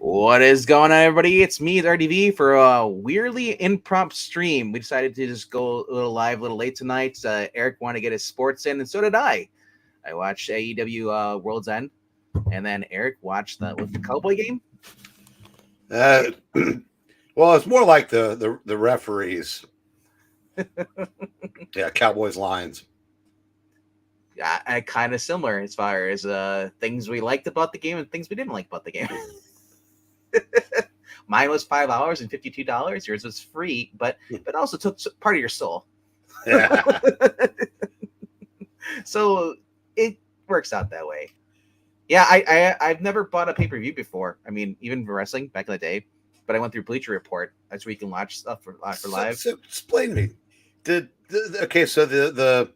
What is going on, everybody? It's me, RDV, for a weirdly impromptu stream. We decided to just go a little live, a little late tonight. Eric wanted to get his sports in, and so did I. I watched AEW World's End, and then Eric watched the Cowboy game. Well, it's more like the referees. Yeah, Cowboys Lions. Yeah, kind of similar as far as things we liked about the game and things we didn't like about the game. Mine was $5 and $52. Yours was free, but also took part of your soul. Yeah. So it works out that way. Yeah, I've never bought a pay-per-view before. I mean, even for wrestling back in the day, but I went through Bleacher Report. That's where you can watch stuff for live. So explain to me. So the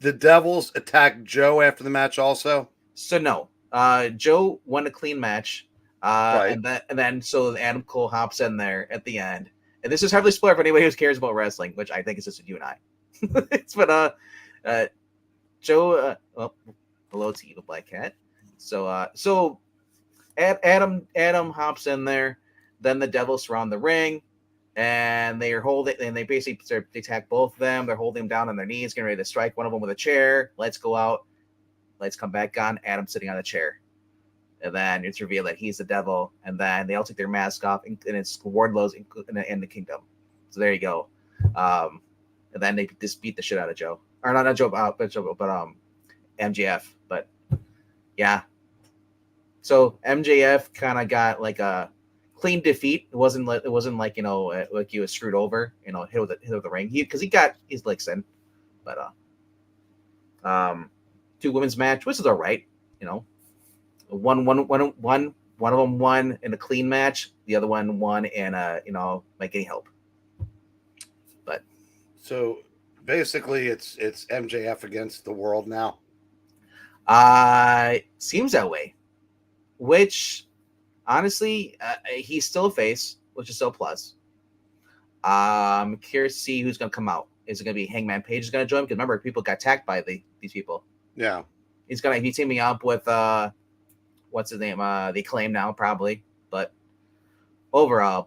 Devils attacked Joe after the match also? So no. Joe won a clean match. Right. And then so Adam Cole hops in there at the end. And this is hardly spoiler for anybody who cares about wrestling, which I think is just you and I. But Joe hello to Evil Black Cat. So Adam hops in there, then the Devils surround the ring, and they basically they attack both of them. They're holding them down on their knees, getting ready to strike one of them with a chair. Let's go out. Let's come back on. Adam sitting on the chair. And then it's revealed that he's the devil. And then they all take their mask off, and it's Wardlow's in the kingdom. So there you go. And then they just beat the shit out of Joe. Or not Joe, but MJF. But yeah. So MJF kind of got like a clean defeat. It wasn't like like he was screwed over. Hit with the ring. Because he got his licks in. But two women's match, which is all right. One of them won in a clean match. The other one won in like getting help. But so basically, it's MJF against the world now. Seems that way. Which honestly, he's still a face, which is still a plus. I'm curious to see who's gonna come out. Is it gonna be Hangman Page is gonna join? Because remember, people got attacked by these people. Yeah, he's teaming up with what's his name? The Acclaim now, probably. But overall,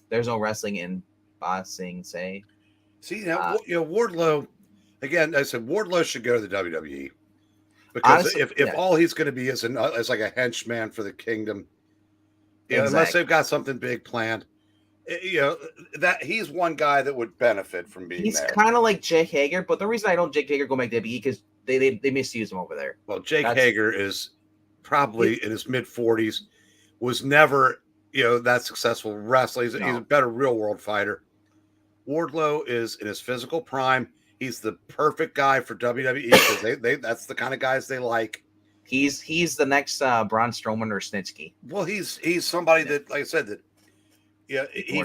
there's no wrestling in Bossing Say. See, Wardlow. Again, I said Wardlow should go to the WWE because honestly, if all he's going to be is like a henchman for the Kingdom, unless they've got something big planned, that he's one guy that would benefit from being. He's kind of like Jake Hager, but the reason I don't Jake Hager go back to WWE because they misuse him over there. Well, Jake Hager is probably in his mid-40s, was never that successful wrestler. He's a better real world fighter. Wardlow is in his physical prime. He's the perfect guy for WWE because they that's the kind of guys they like. He's the next Braun Strowman or Snitsky. Well, he's somebody that, like I said, that he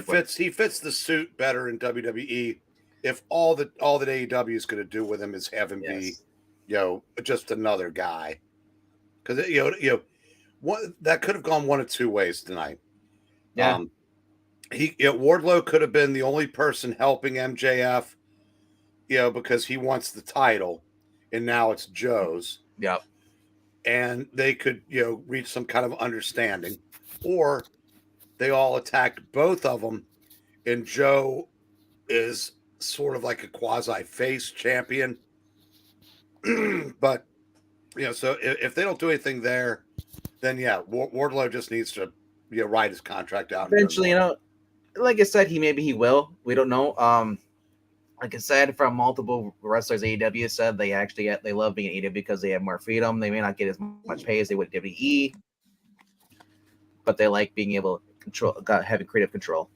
fits the suit better in WWE. If all that AEW is going to do with him is have him be just another guy, because that could have gone one of two ways tonight. Yeah, Wardlow could have been the only person helping MJF, because he wants the title, and now it's Joe's. Yep. And they could reach some kind of understanding, or they all attacked both of them, and Joe is sort of like a quasi face champion. But so if they don't do anything there, then Wardlow just needs to ride his contract out eventually. Like I said, he will. We don't know. Like I said, from multiple wrestlers, AEW said they love being AEW because they have more freedom. They may not get as much pay as they would at WWE, but they like being able to control, having creative control.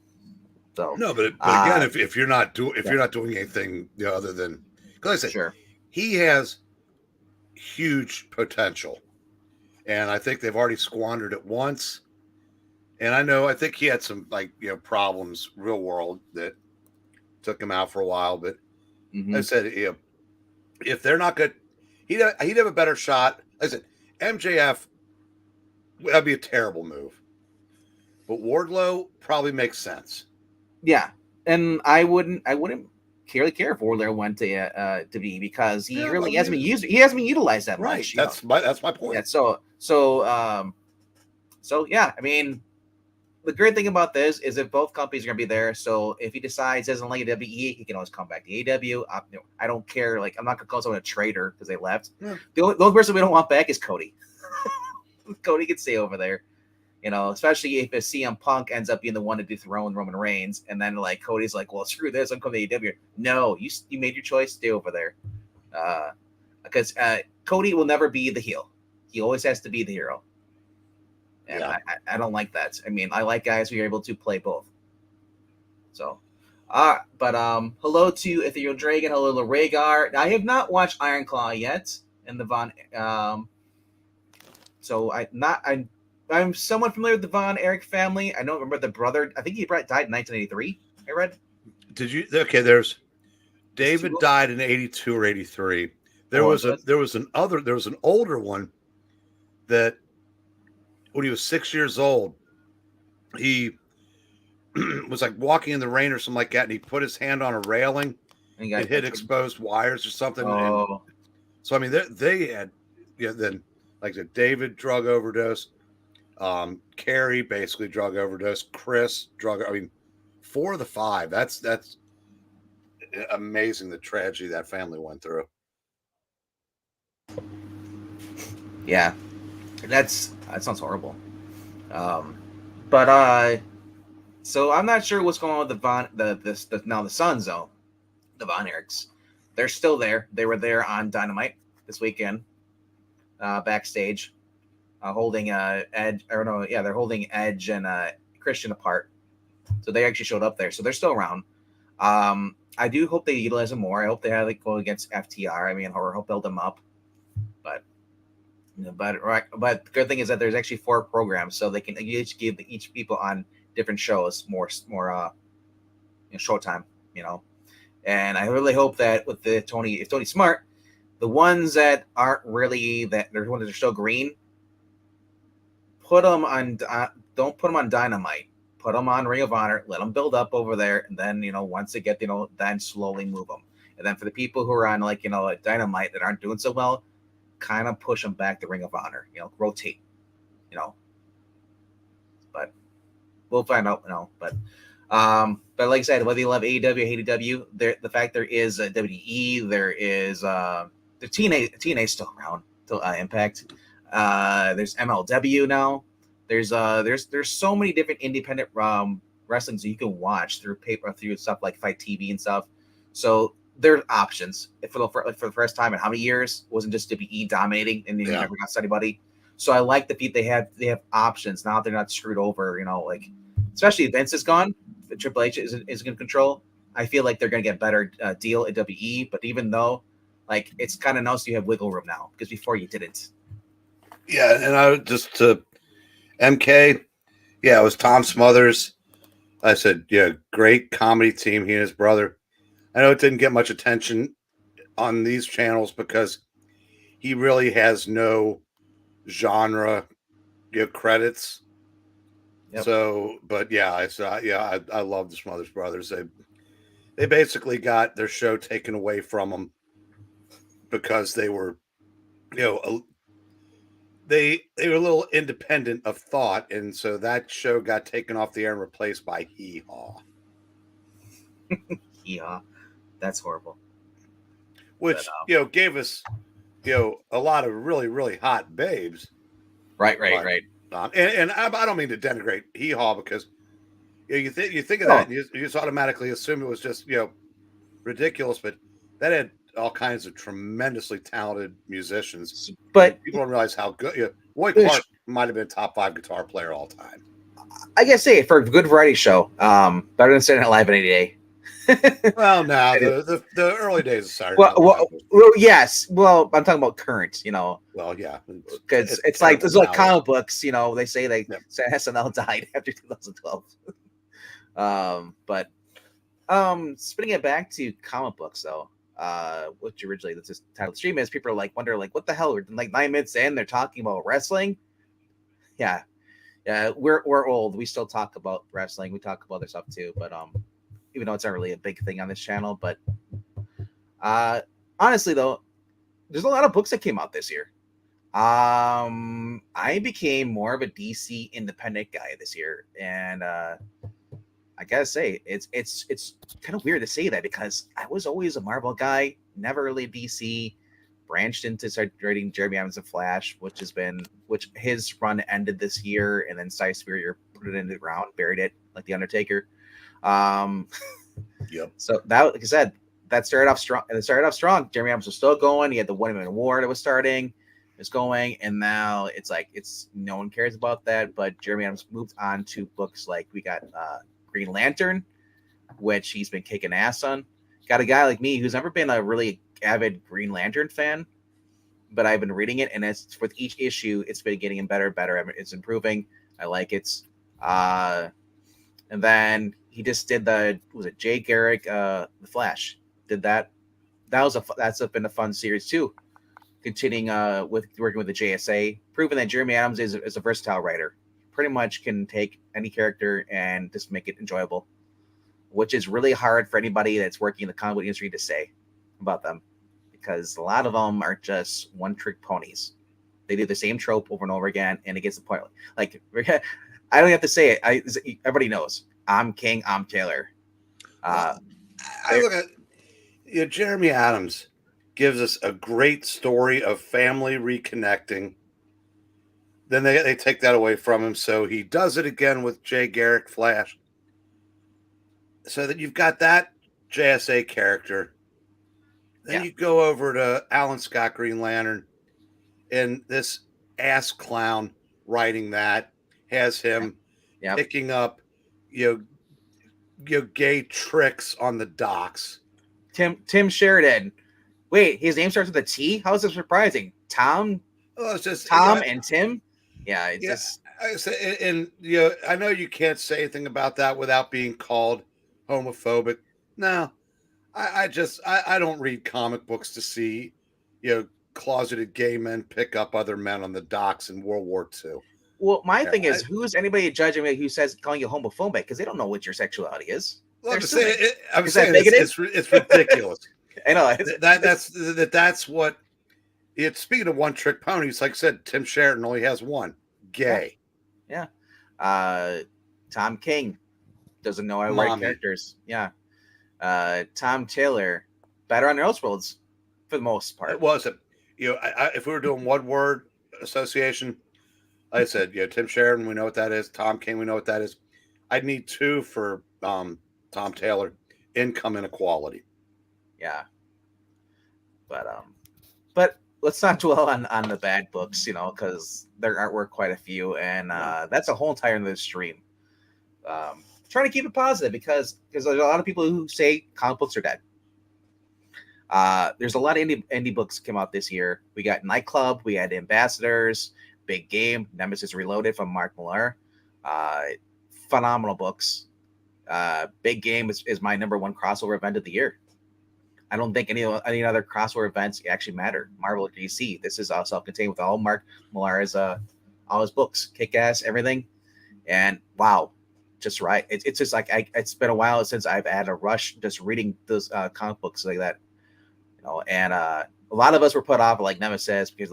So no, but again, if you're not doing anything other than, because I said, sure, he has huge potential, and I think they've already squandered it once. And I think he had some problems real world that took him out for a while. But I said, if they're not good, he'd have a better shot. I said, MJF, that'd be a terrible move, but Wardlow probably makes sense. Yeah, and I wouldn't really care if Wardlow went to WWE because he really hasn't been used. He hasn't been utilized that much. That's my point. Yeah. So So yeah, I mean, the great thing about this is that both companies are going to be there. So if he decides he doesn't like WWE, he can always come back to AEW. I don't care. Like, I'm not going to call someone a traitor because they left. Yeah. The only person we don't want back is Cody. Cody can stay over there. Especially if CM Punk ends up being the one to dethrone Roman Reigns, and then like Cody's like, well, screw this, I'm coming to AEW. No, you made your choice, stay over there, because Cody will never be the heel. He always has to be the hero, and Yeah. I don't like that. I mean, I like guys who are able to play both. So, but hello to Ethereal Dragon, hello to Rhaegar. I have not watched Iron Claw yet, and the Von. So I'm somewhat familiar with the Von Erich family. I don't remember the brother. I think he died in 1983. I read. Did you? Okay, there's David died in 82 or 83. There was an older one that when he was 6 years old, he was like walking in the rain or something like that, and he put his hand on a railing and hit exposed wires or something. Oh. And so I mean, they had then like the David drug overdose. Carrie basically drug overdose. Chris drug. I mean, 4 of the 5. That's amazing. The tragedy that family went through. Yeah, that sounds horrible. But so I'm not sure what's going on with the Von the Sons though. The Von Erichs, they're still there. They were there on Dynamite this weekend, backstage. Holding Edge, or no, yeah, they're holding Edge and Christian apart. So they actually showed up there. So they're still around. I do hope they utilize them more. I hope they have go against FTR. I mean, or hope build them up. But the good thing is that there's actually 4 programs, so they can each give each people on different shows more showtime. And I really hope that with if Tony's smart, the ones that aren't really the ones that are still green. Put them on. Don't put them on Dynamite. Put them on Ring of Honor. Let them build up over there, and then once they get then slowly move them. And then for the people who are on like Dynamite that aren't doing so well, kind of push them back to Ring of Honor. Rotate. But we'll find out. But like I said, whether you love AEW or hate AEW, the fact there is a WWE, there is the TNA still around till Impact. There's MLW now. There's so many different independent wrestlings that you can watch through stuff like Fight TV and stuff. So there's options for the first time in how many years? It wasn't just WWE dominating and you never got anybody. So I like the feat they have options now. They're not screwed over. Like especially if Vince is gone, Triple H is in control. I feel like they're going to get a better deal at WWE. But even though, like, it's kind of nice you have wiggle room now because before you didn't. Yeah, and I just to MK, yeah, it was Tom Smothers. I said, yeah, great comedy team. He and his brother. I know it didn't get much attention on these channels because he really has no genre credits. Yep. So, but yeah, I love the Smothers Brothers. They basically got their show taken away from them because they were, they were a little independent of thought, and so that show got taken off the air and replaced by Hee Haw. Hee Haw, that's horrible. Which gave us a lot of really really hot babes. Right. And I don't mean to denigrate Hee Haw because you think of that and you just automatically assume it was just ridiculous, but that had all kinds of tremendously talented musicians. But people don't realize how good. Roy Clark might have been a top 5 guitar player all time. I guess for a good variety show, better than Saturday Night Live any day. Well, no, the early days of Saturday Night Live. Yes. Well, I'm talking about current. Well, yeah, because it's like comic books. They say SNL died after 2012. But spinning it back to comic books though. Which originally this title stream is, people are wonder what the hell, we're like 9 minutes in, they're talking about wrestling. Yeah, we're old, we still talk about wrestling, we talk about other stuff too, but even though it's not really a big thing on this channel. But honestly though, there's a lot of books that came out this year. I I became more of a DC independent guy this year, and I gotta say, it's kind of weird to say that because I was always a Marvel guy, never really DC. Branched into start writing Jeremy Adams and Flash, which his run ended this year, and then Cy Superior put it into the ground, buried it like the Undertaker. Yep. So that, like I said, that started off strong. And it started off strong. Jeremy Adams was still going. He had the One Man War that was starting, is going, and now it's like no one cares about that. But Jeremy Adams moved on to books like we got Green Lantern, which he's been kicking ass on. Got a guy like me who's never been a really avid Green Lantern fan, but I've been reading it, and it's with each issue, it's been getting better and better. It's improving. I like it. And then he just did Jay Garrick, The Flash, did that. That's been a fun series too. Continuing with working with the JSA, proving that Jeremy Adams is a versatile writer. Pretty much can take any character and just make it enjoyable, which is really hard for anybody that's working in the comic book industry to say about them, because a lot of them are just one-trick ponies. They do the same trope over and over again, and it gets the point. Like, I don't have to say it. Everybody knows. I'm King. I'm Taylor. I look at Jeremy Adams gives us a great story of family reconnecting. Then they take that away from him, so he does it again with Jay Garrick Flash. So that you've got that JSA character. Then you go over to Alan Scott Green Lantern, and this ass clown writing that has him picking up, gay tricks on the docks. Tim Sheridan. Wait, his name starts with a T? How is this surprising? Tom? Oh, it's just Tom and Tim? Yeah, it's just. And I know you can't say anything about that without being called homophobic. No, I don't read comic books to see, closeted gay men pick up other men on the docks in World War II. Well, my thing is, who's anybody judging me who says calling you homophobic because they don't know what your sexuality is? Well, I'm saying it's ridiculous. I know that's what. It's speaking of one-trick ponies. Like I said, Tim Sheridan only has one. Gay. Yeah. Tom King doesn't know how to write characters. Yeah. Tom Taylor, better on Elseworlds for the most part. It wasn't. If we were doing one word association, like I said, Tim Sheridan, we know what that is. Tom King, we know what that is. I'd need two for Tom Taylor. Income inequality. Yeah. But let's not dwell on the bad books, because there were quite a few, and that's a whole entire other stream. Trying to keep it positive because there's a lot of people who say comic books are dead. There's a lot of indie books came out this year. We got Nightclub, we had Ambassadors, Big Game, Nemesis Reloaded from Mark Millar. Phenomenal books. Big Game is my number one crossover event of the year. I don't think any other crossover events actually matter. Marvel or DC. This is all self-contained with all Mark Millar's all his books, Kick-Ass, everything, and wow, just right. It's just like it's been a while since I've had a rush just reading those comic books like that, And a lot of us were put off like Nemesis because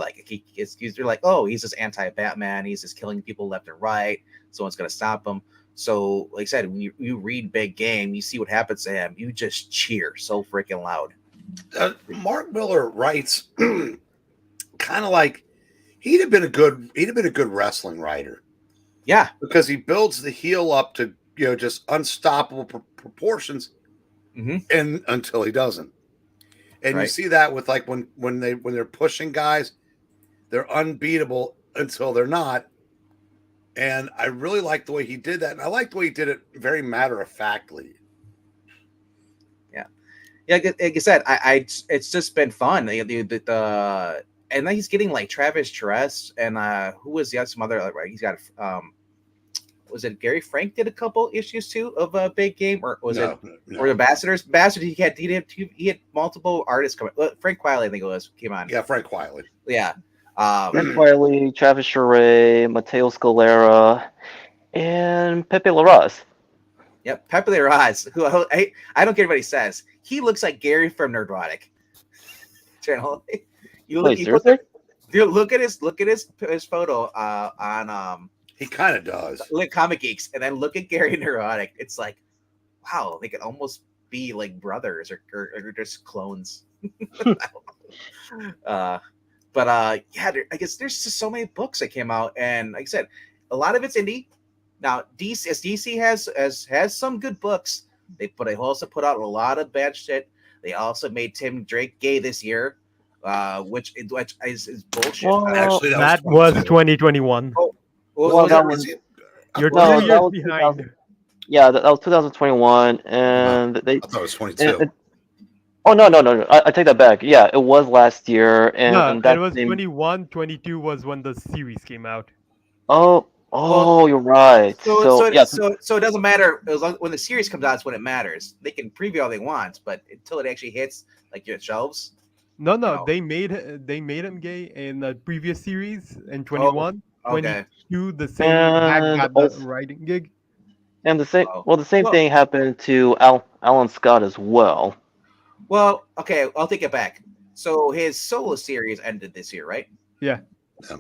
you're like, oh, he's just anti-Batman. He's just killing people left and right. Someone's gonna stop him. So, like I said, when you read Big Game, you see what happens to him. You just cheer so freaking loud. Mark Millar writes kind of like he'd have been a good wrestling writer. Yeah, because he builds the heel up to just unstoppable proportions, and until he doesn't. And you see that with like when they're pushing guys, they're unbeatable until they're not. And I really like the way he did that. And I like the way he did it very matter-of-factly. Yeah. Like I said, it's just been fun. And then he's getting like Travis Charest and who was the other some other he's got was it Gary Frank did a couple issues too of a Big Game or was or the Ambassadors? Ambassadors he had multiple artists coming. Frank Wiley, I think it was, came on. Yeah, Frank Wiley. Yeah. Frank Wiley, Travis Charest, Mateo Scalera, and Pepe Larraz. Yep, Pepe Larraz, who I don't care what he says. He looks like Gary from Nerdrotic. Channel. Seriously? Dude, look at his photo on He kind of does. like Comic Geeks, and then look at Gary Neurotic. It's like, wow, they could almost be like brothers or just clones. Yeah, I guess there's just so many books that came out, and like I said, a lot of it's indie. Now, DC has some good books. They also put out a lot of bad shit. They also made Tim Drake gay this year, which is bullshit. Well, Actually, That was 22. 2021. Oh, well, was that it? was You're no, 2 that years was behind. 2000. Yeah, that was 2021, and they. I thought it was 22. Oh no. I take that back. Yeah, it was last year, and No, and it that was same. 21. 22 was when the series came out. Oh, Well, you're right. So yeah, so it doesn't matter as long when the series comes out. It's when it matters. They can preview all they want, but until it actually hits like your shelves, No, know. they made him gay in the previous series in 21. okay. 22, the same hack and got the also, writing gig. and the same. Oh. Well, the same Well- thing happened to Alan Scott as well. Well, okay, I'll take it back. So his solo series ended this year, right? Yeah,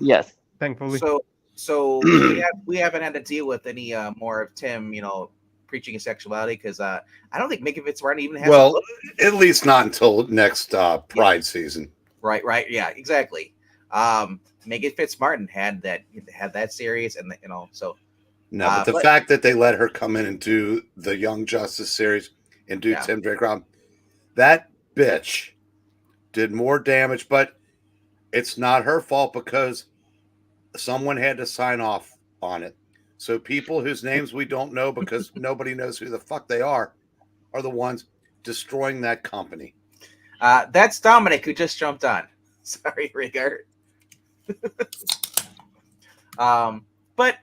Yes. thankfully. So we haven't had to deal with any more of Tim, preaching his sexuality because I don't think Mickey Fitzmartin even has. Well, at least not until next Pride season. Right, yeah, exactly. Megan Fitzmartin had that series, and so No, but the but- fact that they let her come in and do the Young Justice series and do Yeah. Tim Drake Rob, that bitch did more damage, but it's not her fault because someone had to sign off on it. So people whose names we don't know because nobody knows who the fuck they are the ones destroying that company. that's Dominic who just jumped on. Sorry, Rigard. But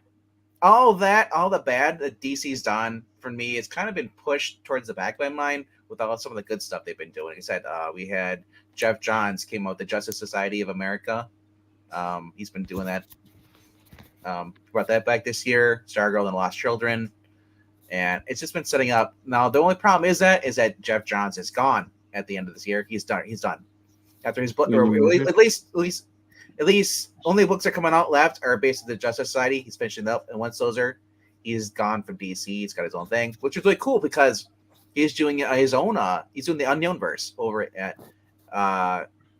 all the bad that DC's done for me, it's kind of been pushed towards the back of my mind with some of the good stuff they've been doing. He said we had Jeff Johns came out with the Justice Society of America. He's been doing that. Brought that back this year. Stargirl and the Lost Children, and it's just been setting up. Now the only problem is that Jeff Johns is gone at the end of this year. He's done. After his book, or at least only books that are coming out left are based on the Justice Society. He's finishing up, and once those are, he's gone from DC. He's got his own thing, which is really cool because he's doing his own. He's doing the Unknown Verse over at.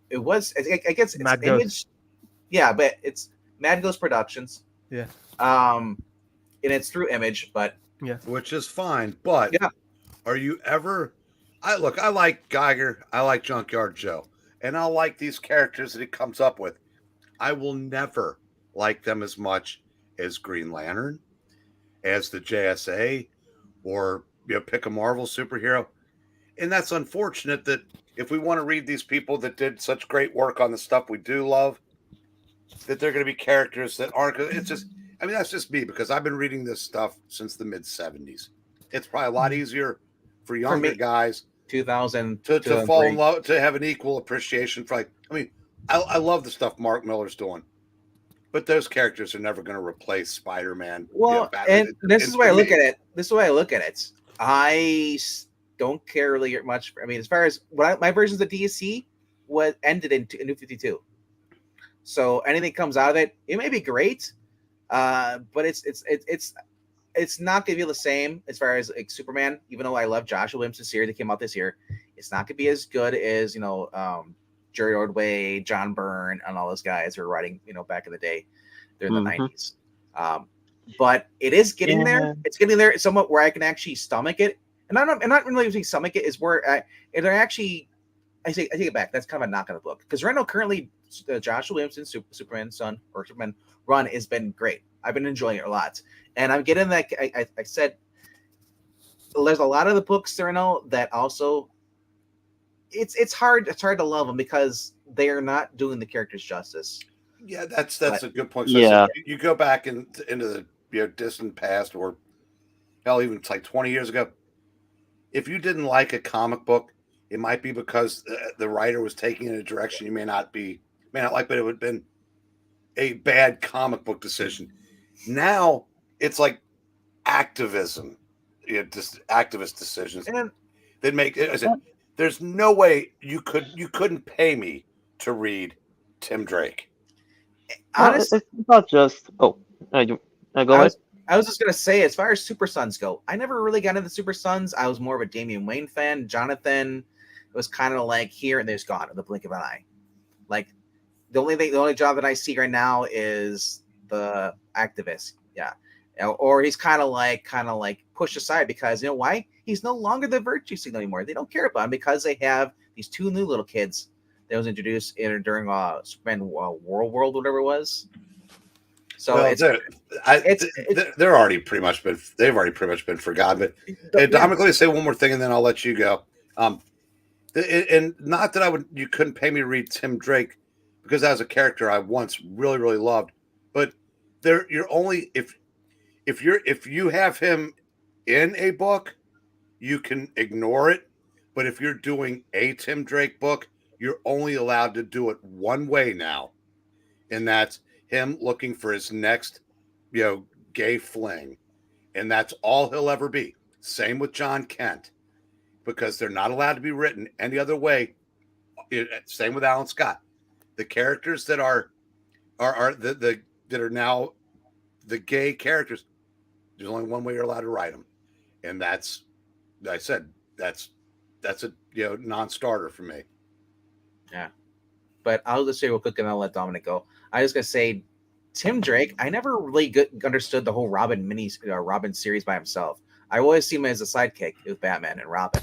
It was I guess it's Mad Image. Ghost. Yeah, but it's Mad Ghost Productions. Yeah. And it's through Image, but Which is fine, but Yeah. are you ever? I like Geiger, I like Junkyard Joe, and I like these characters that he comes up with. I will never like them as much as Green Lantern, as the JSA, or pick a Marvel superhero. And that's unfortunate that if we want to read these people that did such great work on the stuff we do love, that they're going to be characters that aren't. It's just, that's just me because I've been reading this stuff since the mid 70s. It's probably a lot easier for younger guys 2000 to fall in love, to have an equal appreciation for I love the stuff Mark Miller's doing, but those characters are never going to replace Spider-Man. Well, Batman. and this is the way I look at it. I don't care really much. As far as my versions of DC was ended in New 52. So anything comes out of it, it may be great, but it's not gonna be the same as far as like Superman. Even though I love Joshua Williamson's series that came out this year, it's not gonna be as good as Jerry Ordway, John Byrne, and all those guys who were writing back in the day during the 90s. But it is getting there. It's getting there somewhat where I can actually stomach it, and I'm not really using stomach it. Is where I take it back. That's kind of a knock on the book because right now currently Joshua Williamson Superman run has been great. I've been enjoying it a lot, and I'm getting that. I said there's a lot of the books there now that also it's hard to love them because they are not doing the characters justice. Yeah, that's a good point. So you go back into the distant past, or hell, even it's like 20 years ago. If you didn't like a comic book, it might be because the writer was taking in a direction you may not like, but it would have been a bad comic book decision. Now it's like activism, just activist decisions that make it. There's no way you couldn't pay me to read Tim Drake. Honestly, It's not just. Oh, go I ahead. was just gonna say, as far as Super Sons go, I never really got into Super Sons. I was more of a Damian Wayne fan. Jonathan was kind of like here and there's gone in the blink of an eye. Like the only job that I see right now is the activist. Yeah, or he's kind of like pushed aside because you know why? He's no longer the virtue signal anymore. They don't care about him because they have these two new little kids that was introduced during Superman World, whatever it was. So Well, it's they're already pretty much been they've already pretty much been forgotten. But hey, yeah. Dominic, let me say one more thing, and then I'll let you go. And not that you couldn't pay me to read Tim Drake because that was a character I once really really loved. But you're only if you have him in a book, you can ignore it. But if you're doing a Tim Drake book, you're only allowed to do it one way now, and that's him looking for his next, gay fling, and that's all he'll ever be. Same with John Kent, because they're not allowed to be written any other way. Same with Alan Scott. The characters that are that are now the gay characters. There's only one way you're allowed to write them, and that's I said that's a non-starter for me. Yeah. But I'll just say real quick and I'll let Dominic go. I was gonna say Tim Drake, I never really understood the whole Robin series by himself. I always see him as a sidekick with Batman and Robin.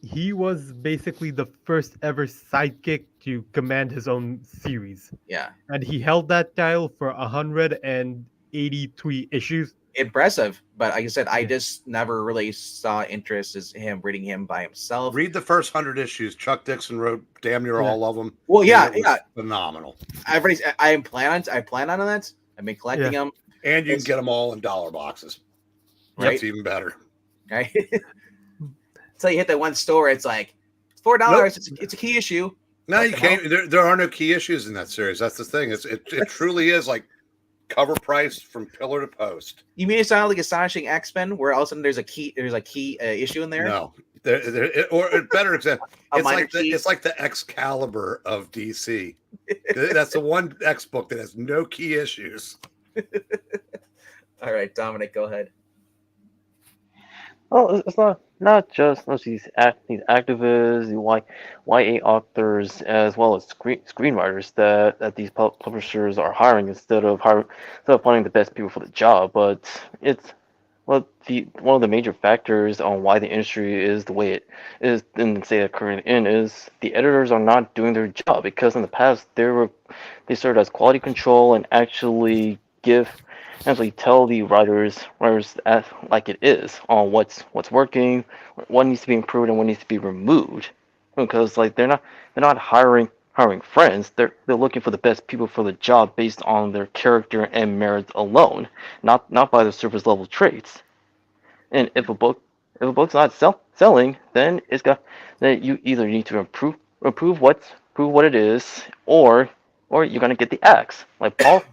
He was basically the first ever sidekick to command his own series, Yeah. and he held that title for 183 issues. Impressive. But like I said, I Yeah. just never really saw interest as him reading him by himself. Read the first 100 issues. Chuck Dixon wrote damn near all of them. Well, yeah, and it was yeah. phenomenal. I plan on that. I've been collecting them. And you can get them all in dollar boxes. Right. That's even better. Right. So you hit that one store, it's like $4. Nope. It's a key issue. No, you can't. There are no key issues in that series. That's the thing. It truly is like cover price from pillar to post. You mean it sounded like Astonishing X-Men, where all of a sudden there's a key issue in there? No, or a better example, Key? it's like the Excalibur of DC. That's the one X book that has no key issues. All right, Dominic, go ahead. Oh, it's not just these activists, the YA authors, as well as screenwriters that these publishers are hiring instead of finding the best people for the job. But it's one of the major factors on why the industry is the way it is in the state of current in is the editors are not doing their job, because in the past they served as quality control and actually tell the writers as like it is on what's working, what needs to be improved, and what needs to be removed. Because like they're not hiring friends. They're looking for the best people for the job based on their character and merits alone, not by the surface level traits. And if a book's not selling, then you either need to improve what it is, or you're gonna get the axe. Like Paul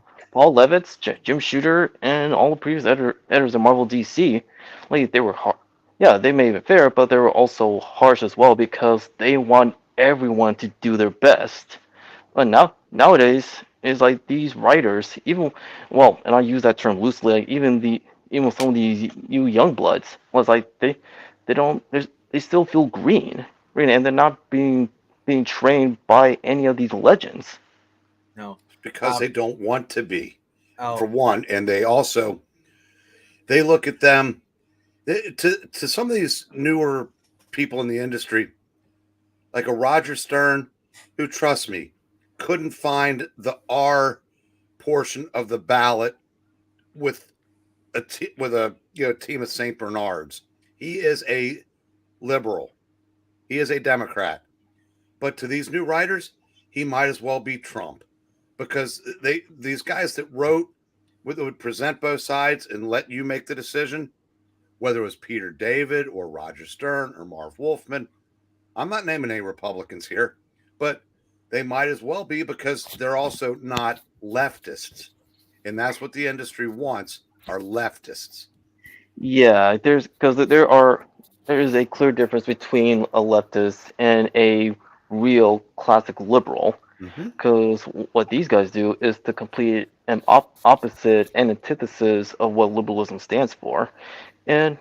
Levitz, Jim Shooter, and all the previous editors of Marvel DC, like they were hard. Yeah, they may have been fair, but they were also harsh as well because they want everyone to do their best. But nowadays, it's like these writers, and I use that term loosely, like even some of these new young bloods was like they still feel green, and they're not being trained by any of these legends. No. Because they don't want to be, for Oh, one, and they look at them to some of these newer people in the industry, like a Roger Stern, who, trust me, couldn't find the R portion of the ballot with a team of Saint Bernards. He is a liberal. He is a Democrat. But to these new writers, he might as well be Trump. Because these guys that would present both sides and let you make the decision, whether it was Peter David or Roger Stern or Marv Wolfman. I'm not naming any Republicans here, but they might as well be, because they're also not leftists. And that's what the industry wants, are leftists. Yeah, there is a clear difference between a leftist and a real classic liberal. Mhm. Because what these guys do is the complete and opposite and antithesis of what liberalism stands for. And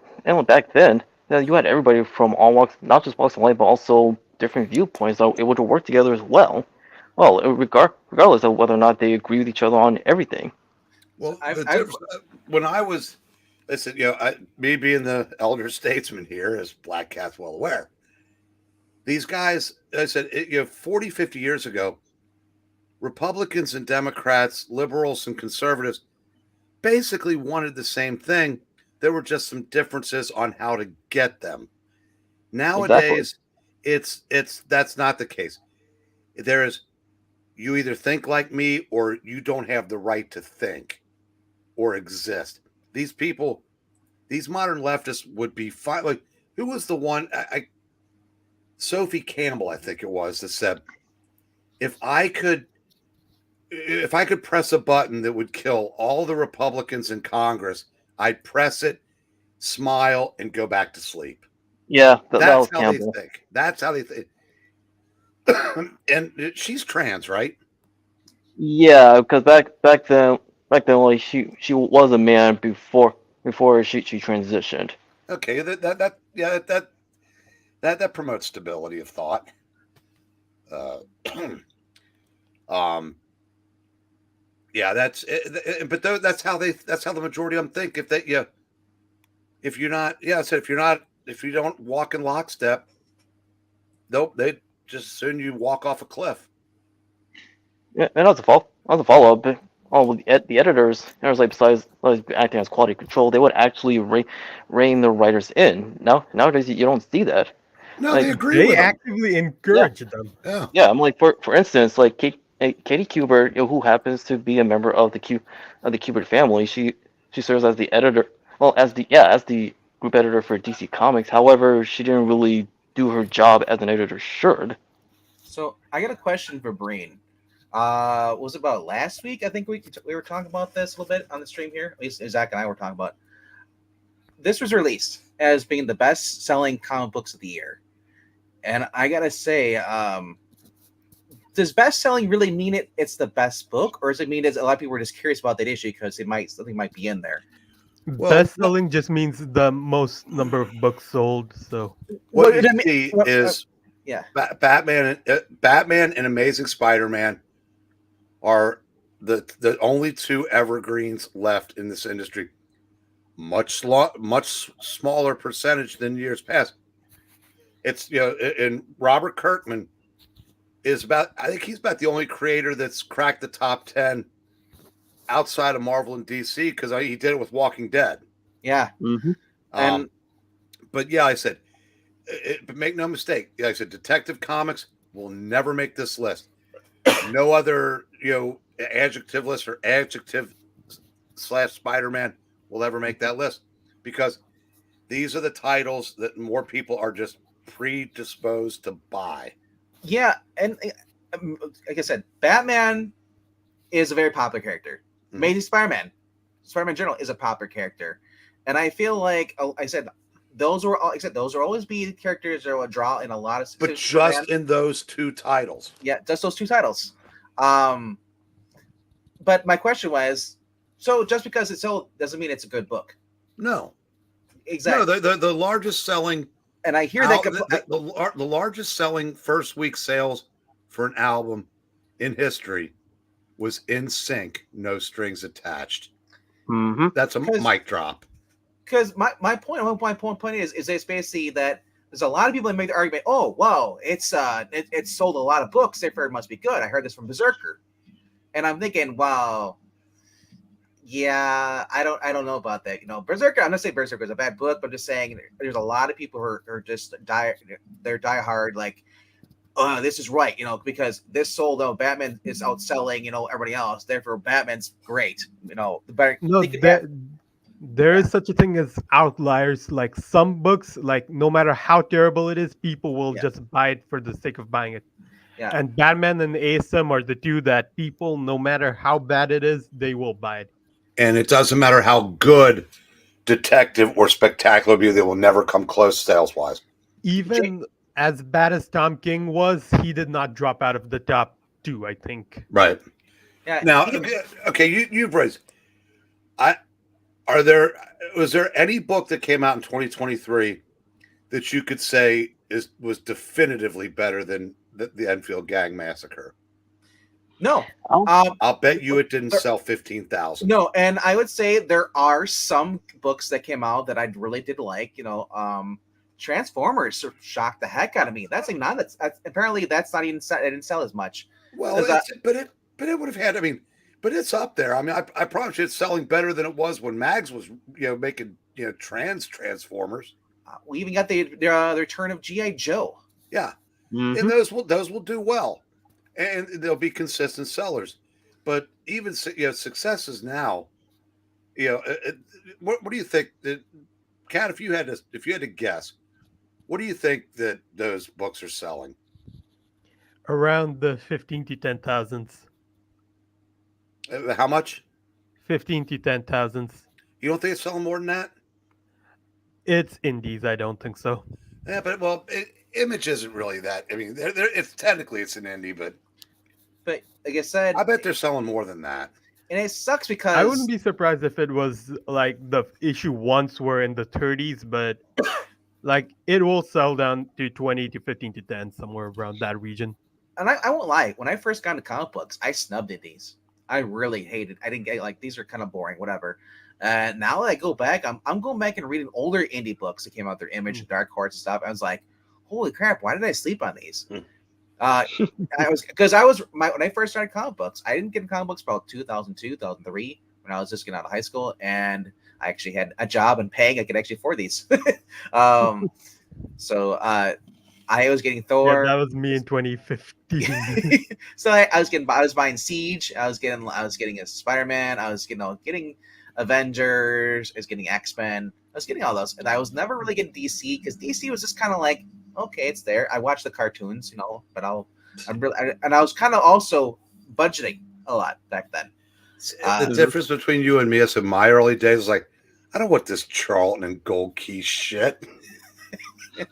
back then, you had everybody from all walks, not just walks of life, but also different viewpoints that were able to work together as well. Well, regardless of whether or not they agree with each other on everything. Well, I've, the I've difference when I was, listen, me being the elder statesman here, as Black Cat's well aware, these guys, I said, 40, 50 years ago, Republicans and Democrats, liberals and conservatives basically wanted the same thing. There were just some differences on how to get them. Exactly. Nowadays, it's that's not the case. There is, you either think like me or you don't have the right to think or exist. These people, these modern leftists would be fine. Like, who was the one? Sophie Campbell, I think it was, that said, if I could press a button that would kill all the Republicans in Congress, I'd press it, smile, and go back to sleep. Yeah, that That's was how they Campbell. think. That's how they think. And she's trans, right? Yeah, because back then, like she was a man before she transitioned. Okay, that promotes stability of thought. Uh, um, yeah, but that's how the majority of them think. If you're not, yeah, so if you don't walk in lockstep, they just soon you walk off a cliff. Yeah, and as a follow up, all the editors, like besides acting as quality control, they would actually rein the writers in. Nowadays you don't see that. No, Like they agree They with them. actively encourage them. Yeah, yeah, I'm like for instance, like Katie Kubert, who happens to be a member of the Kubert family, she serves as the editor, well as the group editor for DC Comics. However, she didn't really do her job as an editor should. So I got a question for Breen. Was it about last week? I think we were talking about this a little bit on the stream here. At least Zach and I were talking about. This was released as being the best-selling comic books of the year, and I gotta say, does best-selling really mean it's the best book, or does it mean that a lot of people were just curious about that issue because something might be in there? Well, Best selling just means the most number of books sold. So what Well, you I mean- see well, is yeah. Batman and Amazing Spider-Man are the only two evergreens left in this industry. Much smaller percentage than years past. It's and Robert Kirkman is I think he's about the only creator that's cracked the top 10 outside of Marvel and DC because he did it with Walking Dead. Yeah, Mm-hmm. and But yeah, I said, but make no mistake. Yeah, I said Detective Comics will never make this list. No other adjective list or adjective / Spider-Man will ever make that list because these are the titles that more people are just predisposed to buy. yeah, and like I said, Batman is a very popular character. Mhm. Amazing Spider-Man in general is a popular character, and I feel like I said those will always be characters that will draw in a lot of. But just in those two titles. Yeah, just those two titles. But my question was, so just because it's sold doesn't mean it's a good book. No. Exactly. No, the largest selling And I hear the largest selling first week sales for an album in history was In Sync, No Strings Attached. Mm-hmm. That's a mic drop. Because my point is it's basically that there's a lot of people that make the argument, oh wow, it's sold a lot of books, therefore it must be good. I heard this from Berserker. And I'm thinking, wow, yeah, I don't know about that. Berserker, I'm not saying Berserker is a bad book, but I'm just saying there's a lot of people who are just they're diehard, like, oh, this is right, because this sold out, Batman is outselling, everybody else, therefore Batman's great. The better no, there is such a thing as outliers. Like some books, like no matter how terrible it is, people will just buy it for the sake of buying it. Yeah. And Batman and ASM are the two that people, no matter how bad it is, they will buy it. And it doesn't matter how good Detective or Spectacular be, they will never come close sales wise. Even as bad as Tom King was, he did not drop out of the top 2, I think. Right. Yeah. Now, okay, you've raised. Was there any book that came out in 2023 that you could say was definitively better than the Enfield Gang Massacre? No. I'll bet you it didn't sell 15,000. No, and I would say there are some books that came out that I really did like. Transformers shocked the heck out of me. That's apparently that's not even it didn't sell as much. Well, but it would have had. I mean, but it's up there. I mean, I promise you, it's selling better than it was when Mags was making Transformers. We even got the return of G.I. Joe. Yeah, Mhm. and those will do well, and they'll be consistent sellers. But even successes now, what do you think that, Kat? If you had to guess, what do you think that those books are selling? Around the 15 to 10,000s. How much? 15 to 10,000s. You don't think it's selling more than that? It's indies. I don't think so. Yeah, but Image isn't really that. I mean, it's technically it's an indie, but like I said, I bet they're selling more than that. And it sucks because I wouldn't be surprised if it was like the issue once were in the 30s, but like it will sell down to 20 to 15 to 10, somewhere around that region. And I won't lie, when I first got into comic books, I snubbed at these. I really hated. I didn't get these are kind of boring, whatever. Now that I go back, I'm going back and reading older indie books that came out, their Image, Dark Horse and stuff. I was like, holy crap, why did I sleep on these? When I first started comic books, I didn't get into comic books about 2002, 2003 when I was just getting out of high school, and I actually had a job and paying I could actually afford these. I was getting Thor. Yeah, that was me in 2015. So I was buying Siege. I was getting a Spider-Man. I was getting Avengers. I was getting X-Men. I was getting all those, and I was never really getting DC because DC was just kind of like, okay, it's there. I watch the cartoons, but I was kind of also budgeting a lot back then. The difference between you and me is in my early days is like, I don't want this Charlton and Gold Key shit. Wait.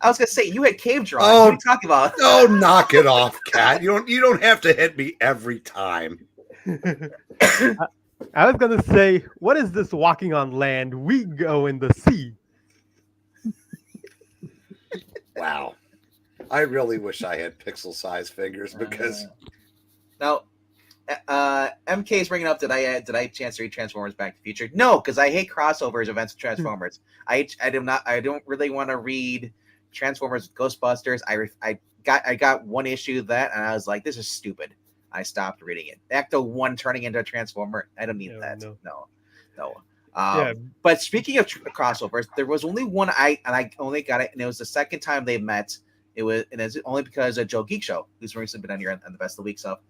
I was gonna say you had cave drawings. What are you talking about? Oh, knock it off, Kat. You don't have to hit me every time. I was gonna say, what is this walking on land? We go in the sea. Wow. I really wish I had pixel-sized fingers because now MK is bringing up did I chance to read Transformers Back to the Future? No, because I hate crossovers events of Transformers. I don't really want to read Transformers Ghostbusters. I got one issue of that and I was like, this is stupid. I stopped reading it. Ecto 1 turning into a Transformer. I don't need that. No. But speaking of crossovers, there was only one I only got it, and it was the second time they met. It's only because of Joe Geek Show, who's recently been on here on the Best of the Week stuff.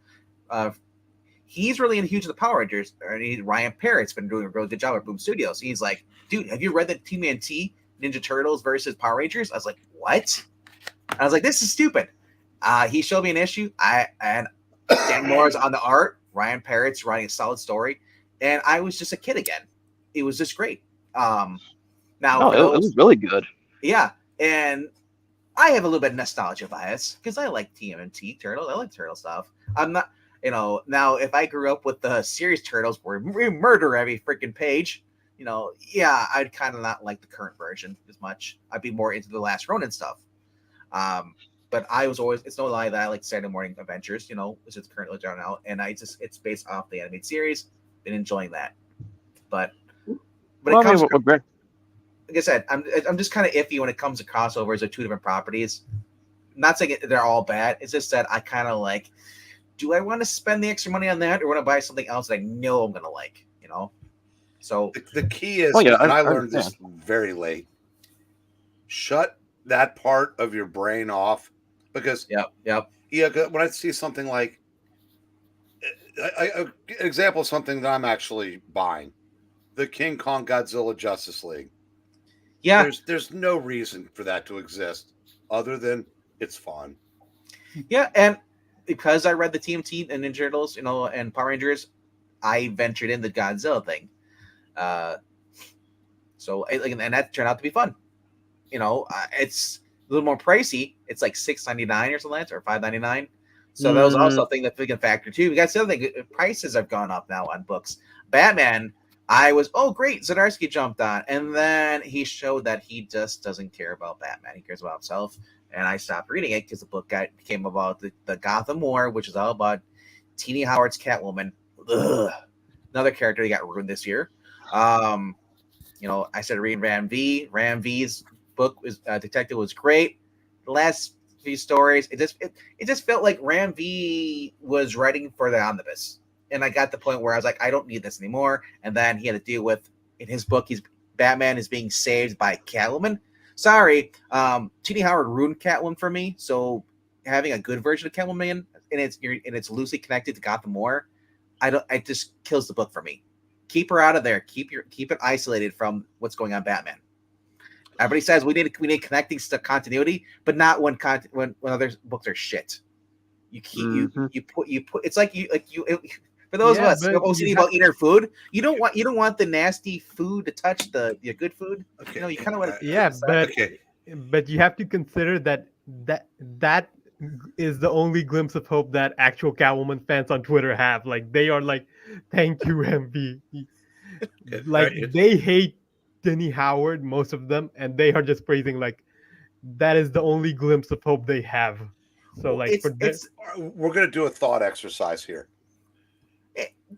He's really huge of the Power Rangers. Ryan Parrott's been doing a really good job at Boom Studios. He's like, dude, have you read the TMNT Ninja Turtles versus Power Rangers? I was like, what? I was like, this is stupid. He showed me an issue. And Dan Moore's on the art. Ryan Parrott's writing a solid story, and I was just a kid again. It was just great. It was really good. Yeah, and I have a little bit of nostalgia bias because I like TMNT Turtles. I like turtle stuff. I'm not, now if I grew up with the series Turtles where we murder every freaking page, I'd kind of not like the current version as much. I'd be more into the Last Ronin stuff. But I was always, it's no lie that I like Saturday Morning Adventures, which is currently down out, and it's based off the animated series. Been enjoying that, but it comes, like I said, I'm just kind of iffy when it comes to crossovers of two different properties. I'm not saying they're all bad. It's just that I kind of like, do I want to spend the extra money on that, or want to buy something else that I know I'm gonna like? So the key is, and I learned this very late. Shut that part of your brain off. Because yep. When I see something like an example of something that I'm actually buying, the King Kong Godzilla Justice League. Yeah, there's no reason for that to exist other than it's fun. Yeah, and because I read the TMT and Ninja Turtles, and Power Rangers, I ventured in the Godzilla thing. And that turned out to be fun. it's a little more pricey. It's like $6.99 or something like that, or $5.99. So that was also a thing that big factor too. We got the other thing. Prices have gone up now on books. Batman, I was great. Zdarsky jumped on, and then he showed that he just doesn't care about Batman. He cares about himself, and I stopped reading it because the book came about the Gotham War, which is all about Teenie Howard's Catwoman. Ugh. Another character that got ruined this year. I started reading Ram V. Ram V's book was Detective was great. The last few stories, it just felt like Ram V was writing for the omnibus, and I got the point where I was like, I don't need this anymore. And then he had to deal with in his book, Batman is being saved by Catwoman. Sorry, T.D. Howard ruined Catwoman for me. So having a good version of Catwoman and it's loosely connected to Gotham War, it just kills the book for me. Keep her out of there. Keep it isolated from what's going on Batman. Everybody says we need connecting stuff continuity, but not when other books are shit. You keep you put it's like you for those of us who have OCD about eating our food, you don't want the nasty food to touch the good food. Okay. You kind of want but you have to consider that is the only glimpse of hope that actual Catwoman fans on Twitter have. Like they are like, thank you, MV. Like they hate Denny Howard, most of them, and they are just praising like that is the only glimpse of hope they have. So like we're gonna do a thought exercise here.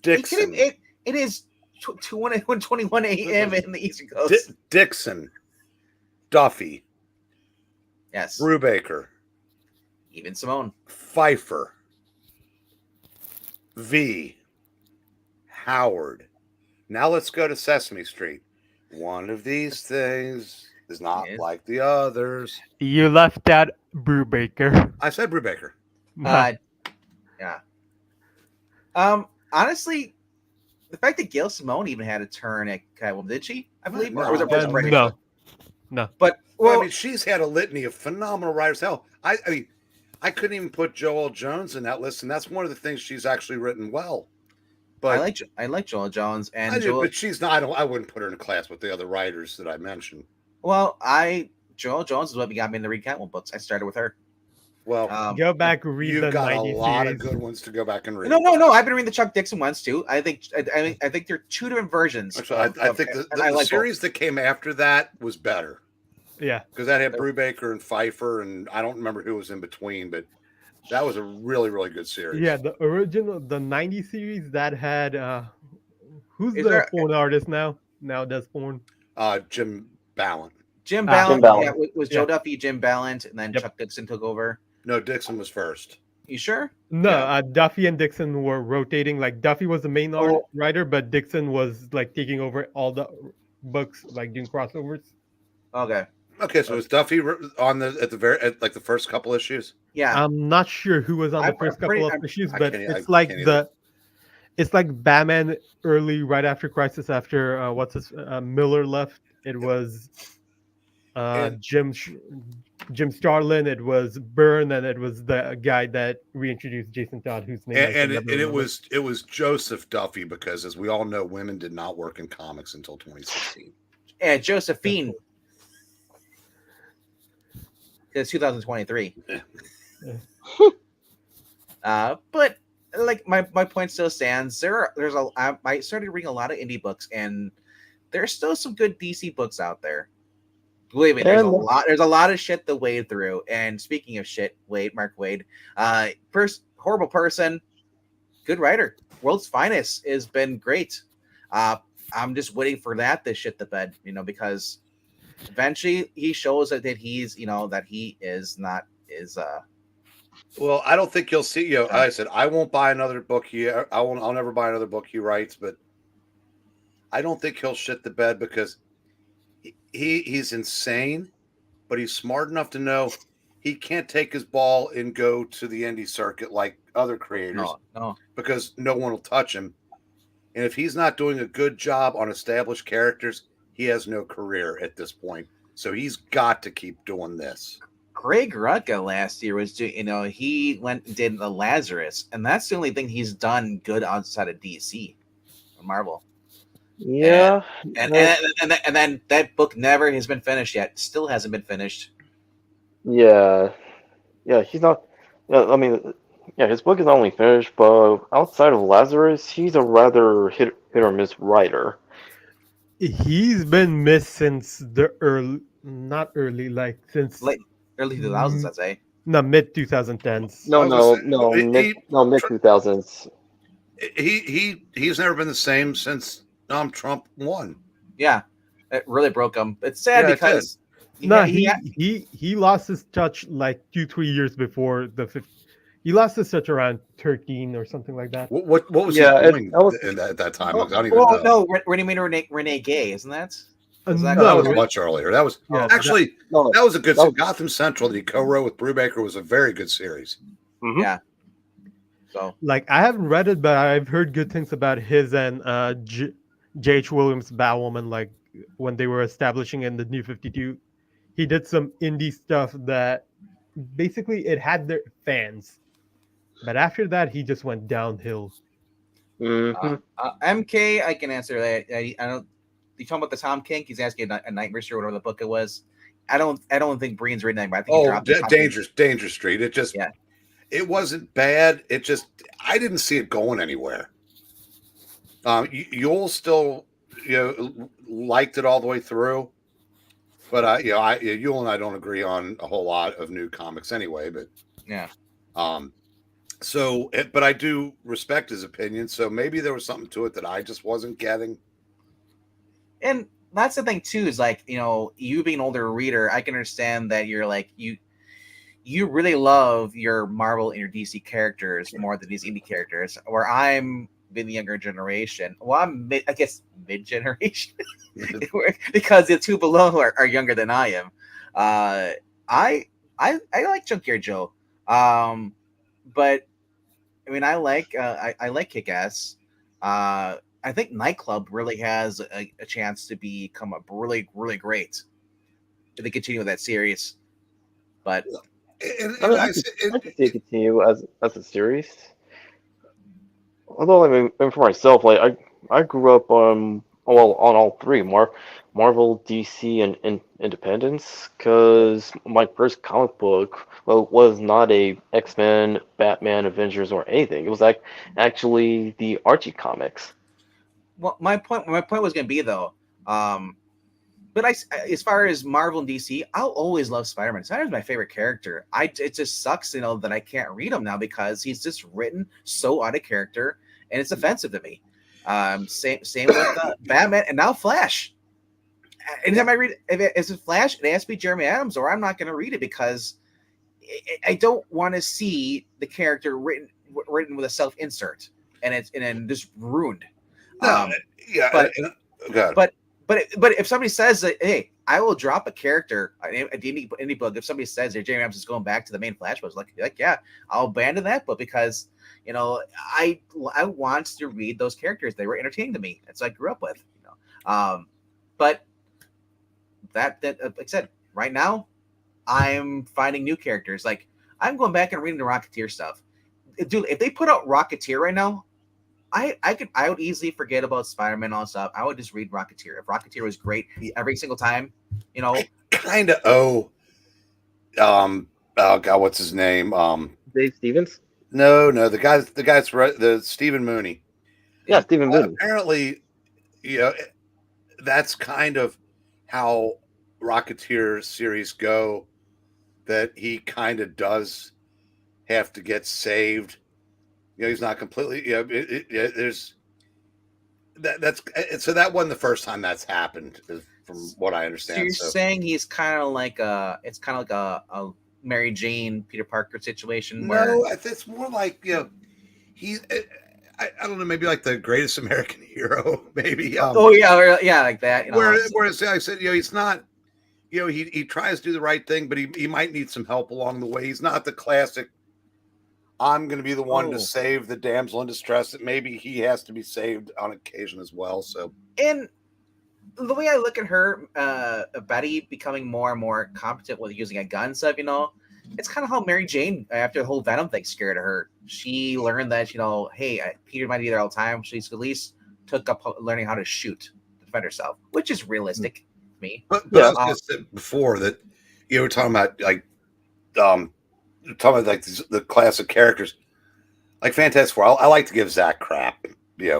Dixon. It is 1:21 a.m. in the Eastern Coast. Dixon, Duffy, yes, Brubaker, even Simone, Pfeiffer, V, Howard. Now let's go to Sesame Street. One of these things is not like the others. You left out Brubaker. I said Brubaker. Yeah. Honestly, the fact that Gail Simone even had a turn at Catwoman, did she? I believe, or was it first break? No. But I mean, she's had a litany of phenomenal writers. Hell, I mean, I couldn't even put Joel Jones in that list, and that's one of the things she's actually written well. But I like Joel Jones, and but she's not. I wouldn't put her in a class with the other writers that I mentioned. Well, Joel Jones is what got me into read Catwoman books. I started with her. Well, go back and read the 90s. You've got a lot of good ones to go back and read. No. I've been reading the Chuck Dixon ones too. I think they're two different versions. Actually, I think the series that came after that was better. Yeah, because that had Brubaker and Pfeiffer, and I don't remember who was in between, but that was a really, really good series. Yeah, the original, the 90s series that had who's the porn artist now? Now does porn? Jim Ballant. Jim Ballant. Yeah, was Joe Duffy, Jim Ballant, and then Chuck Dixon took over. No, Dixon was first. You sure? No, Duffy and Dixon were rotating. Like Duffy was the main writer, but Dixon was like taking over all the books, like doing crossovers. Okay, so was Duffy on at the first couple issues? Yeah, I'm not sure who was on the first couple of issues, but it's like Batman early, right after Crisis, after Miller left. It was Jim Starlin, it was Byrne, and it was the guy that reintroduced Jason Todd, whose name it was Joseph Duffy, because as we all know, women did not work in comics until 2016. Yeah, Josephine. It's 2023. But like my point still stands. I started reading a lot of indie books, and there's still some good DC books out there. Believe me, there's a lot of shit to wade through. And speaking of shit, Mark Waid, horrible person, good writer, world's finest, has been great. I'm just waiting for that to shit the bed, because eventually he shows that he's, that he is not Well, I don't think you'll see. I said I won't buy another book here. I'll never buy another book he writes, but I don't think he'll shit the bed, because he's insane, but he's smart enough to know he can't take his ball and go to the indie circuit like other creators. No. Because no one will touch him. And if he's not doing a good job on established characters, he has no career at this point. So he's got to keep doing this. Greg Rucka last year was he went and did the Lazarus, and that's the only thing he's done good outside of DC or Marvel. Yeah. And then that book never has been finished yet. Still hasn't been finished. Yeah. Yeah, he's not. Yeah, I mean, yeah, his book is not only finished, but outside of Lazarus, he's a rather hit or miss writer. He's been missed since the early, not early, like since Like early 2000s, I'd say. no, mid 2010s. Mid 2000s. He's never been the same since Trump won. Yeah, it really broke him. It's sad because he lost his touch like 2-3 years before he lost his touch around 13 or something like that. What was he doing at that time? I don't even know. No, Renee Gay, isn't that? No, that was much earlier. That was that was a good Gotham Central that he co-wrote with Brubaker was a very good series. Mm-hmm. Yeah. So like I haven't read it, but I've heard good things about his and J.H. Williams' Batwoman. Like when they were establishing in the New 52, he did some indie stuff that basically it had their fans, but after that he just went downhill. Mm-hmm. MK, I can answer that. I don't. You talking about the Tom King? He's asking a Nightmare Street or whatever the book it was. I don't think Breen's written that. I think he dropped Danger Street. It just it wasn't bad. It just I didn't see it going anywhere. You'll still liked it all the way through, but Yule and I don't agree on a whole lot of new comics anyway. But yeah. But I do respect his opinion. So maybe there was something to it that I just wasn't getting. And that's the thing too, is like, you being an older reader, I can understand that you're like, you really love your Marvel and your DC characters more than these indie characters, where I'm in the younger generation. Well, I'm mid-generation because the two below are younger than I am. I like Junkyard Joe. But I mean, I like Kick-Ass. I think Nightclub really has a chance to become a really, really great if they continue with that series. But I can see it continue as a series. Although, I mean, for myself, like I grew up on all three, Marvel, DC, and Independence, because my first comic book was not a X-Men, Batman, Avengers, or anything. It was like actually the Archie comics. Well, my point was going to be though, but as far as Marvel and DC, I'll always love Spider-Man. Spider-Man's my favorite character. It just sucks, that I can't read him now because he's just written so out of character, and it's offensive to me. Same with Batman and now Flash. Anytime I read, if it's Flash, it has to be Jeremy Adams, or I'm not going to read it because I don't want to see the character written with a self-insert and it's just ruined. But if somebody says that, hey, I will drop a character in any book. If somebody says that Jeremy Adams is going back to the main Flash book, like yeah, I'll abandon that book because I want to read those characters. They were entertaining to me. That's what I grew up with. But that like I said, right now, I'm finding new characters. Like I'm going back and reading the Rocketeer stuff. Dude, if they put out Rocketeer right now, I would easily forget about Spider-Man and all that stuff. I would just read Rocketeer. If Rocketeer was great every single time, I kind of owe oh god, what's his name? Dave Stevens? No, the guy's the Stephen Mooney. Yeah, Stephen Mooney. Apparently, that's kind of how Rocketeer series go, that he kind of does have to get saved. He's not completely. There's that's so that wasn't the first time that's happened, from what I understand. So you're saying he's kind of like a Mary Jane, Peter Parker situation? No, it's more like he's. I don't know, maybe like the greatest American hero, maybe. Like that. Whereas I said, he's not. He tries to do the right thing, but he might need some help along the way. He's not the classic. I'm going to be the one to save the damsel in distress. That maybe he has to be saved on occasion as well. So, and the way I look at her, Betty becoming more and more competent with using a gun stuff, it's kind of how Mary Jane, after the whole Venom thing scared her, she learned that, hey, Peter might be there all the time. She's at least took up learning how to shoot to defend herself, which is realistic to me. But I was going to say before that you were talking about like the classic characters like Fantastic Four. I like to give Zach crap, he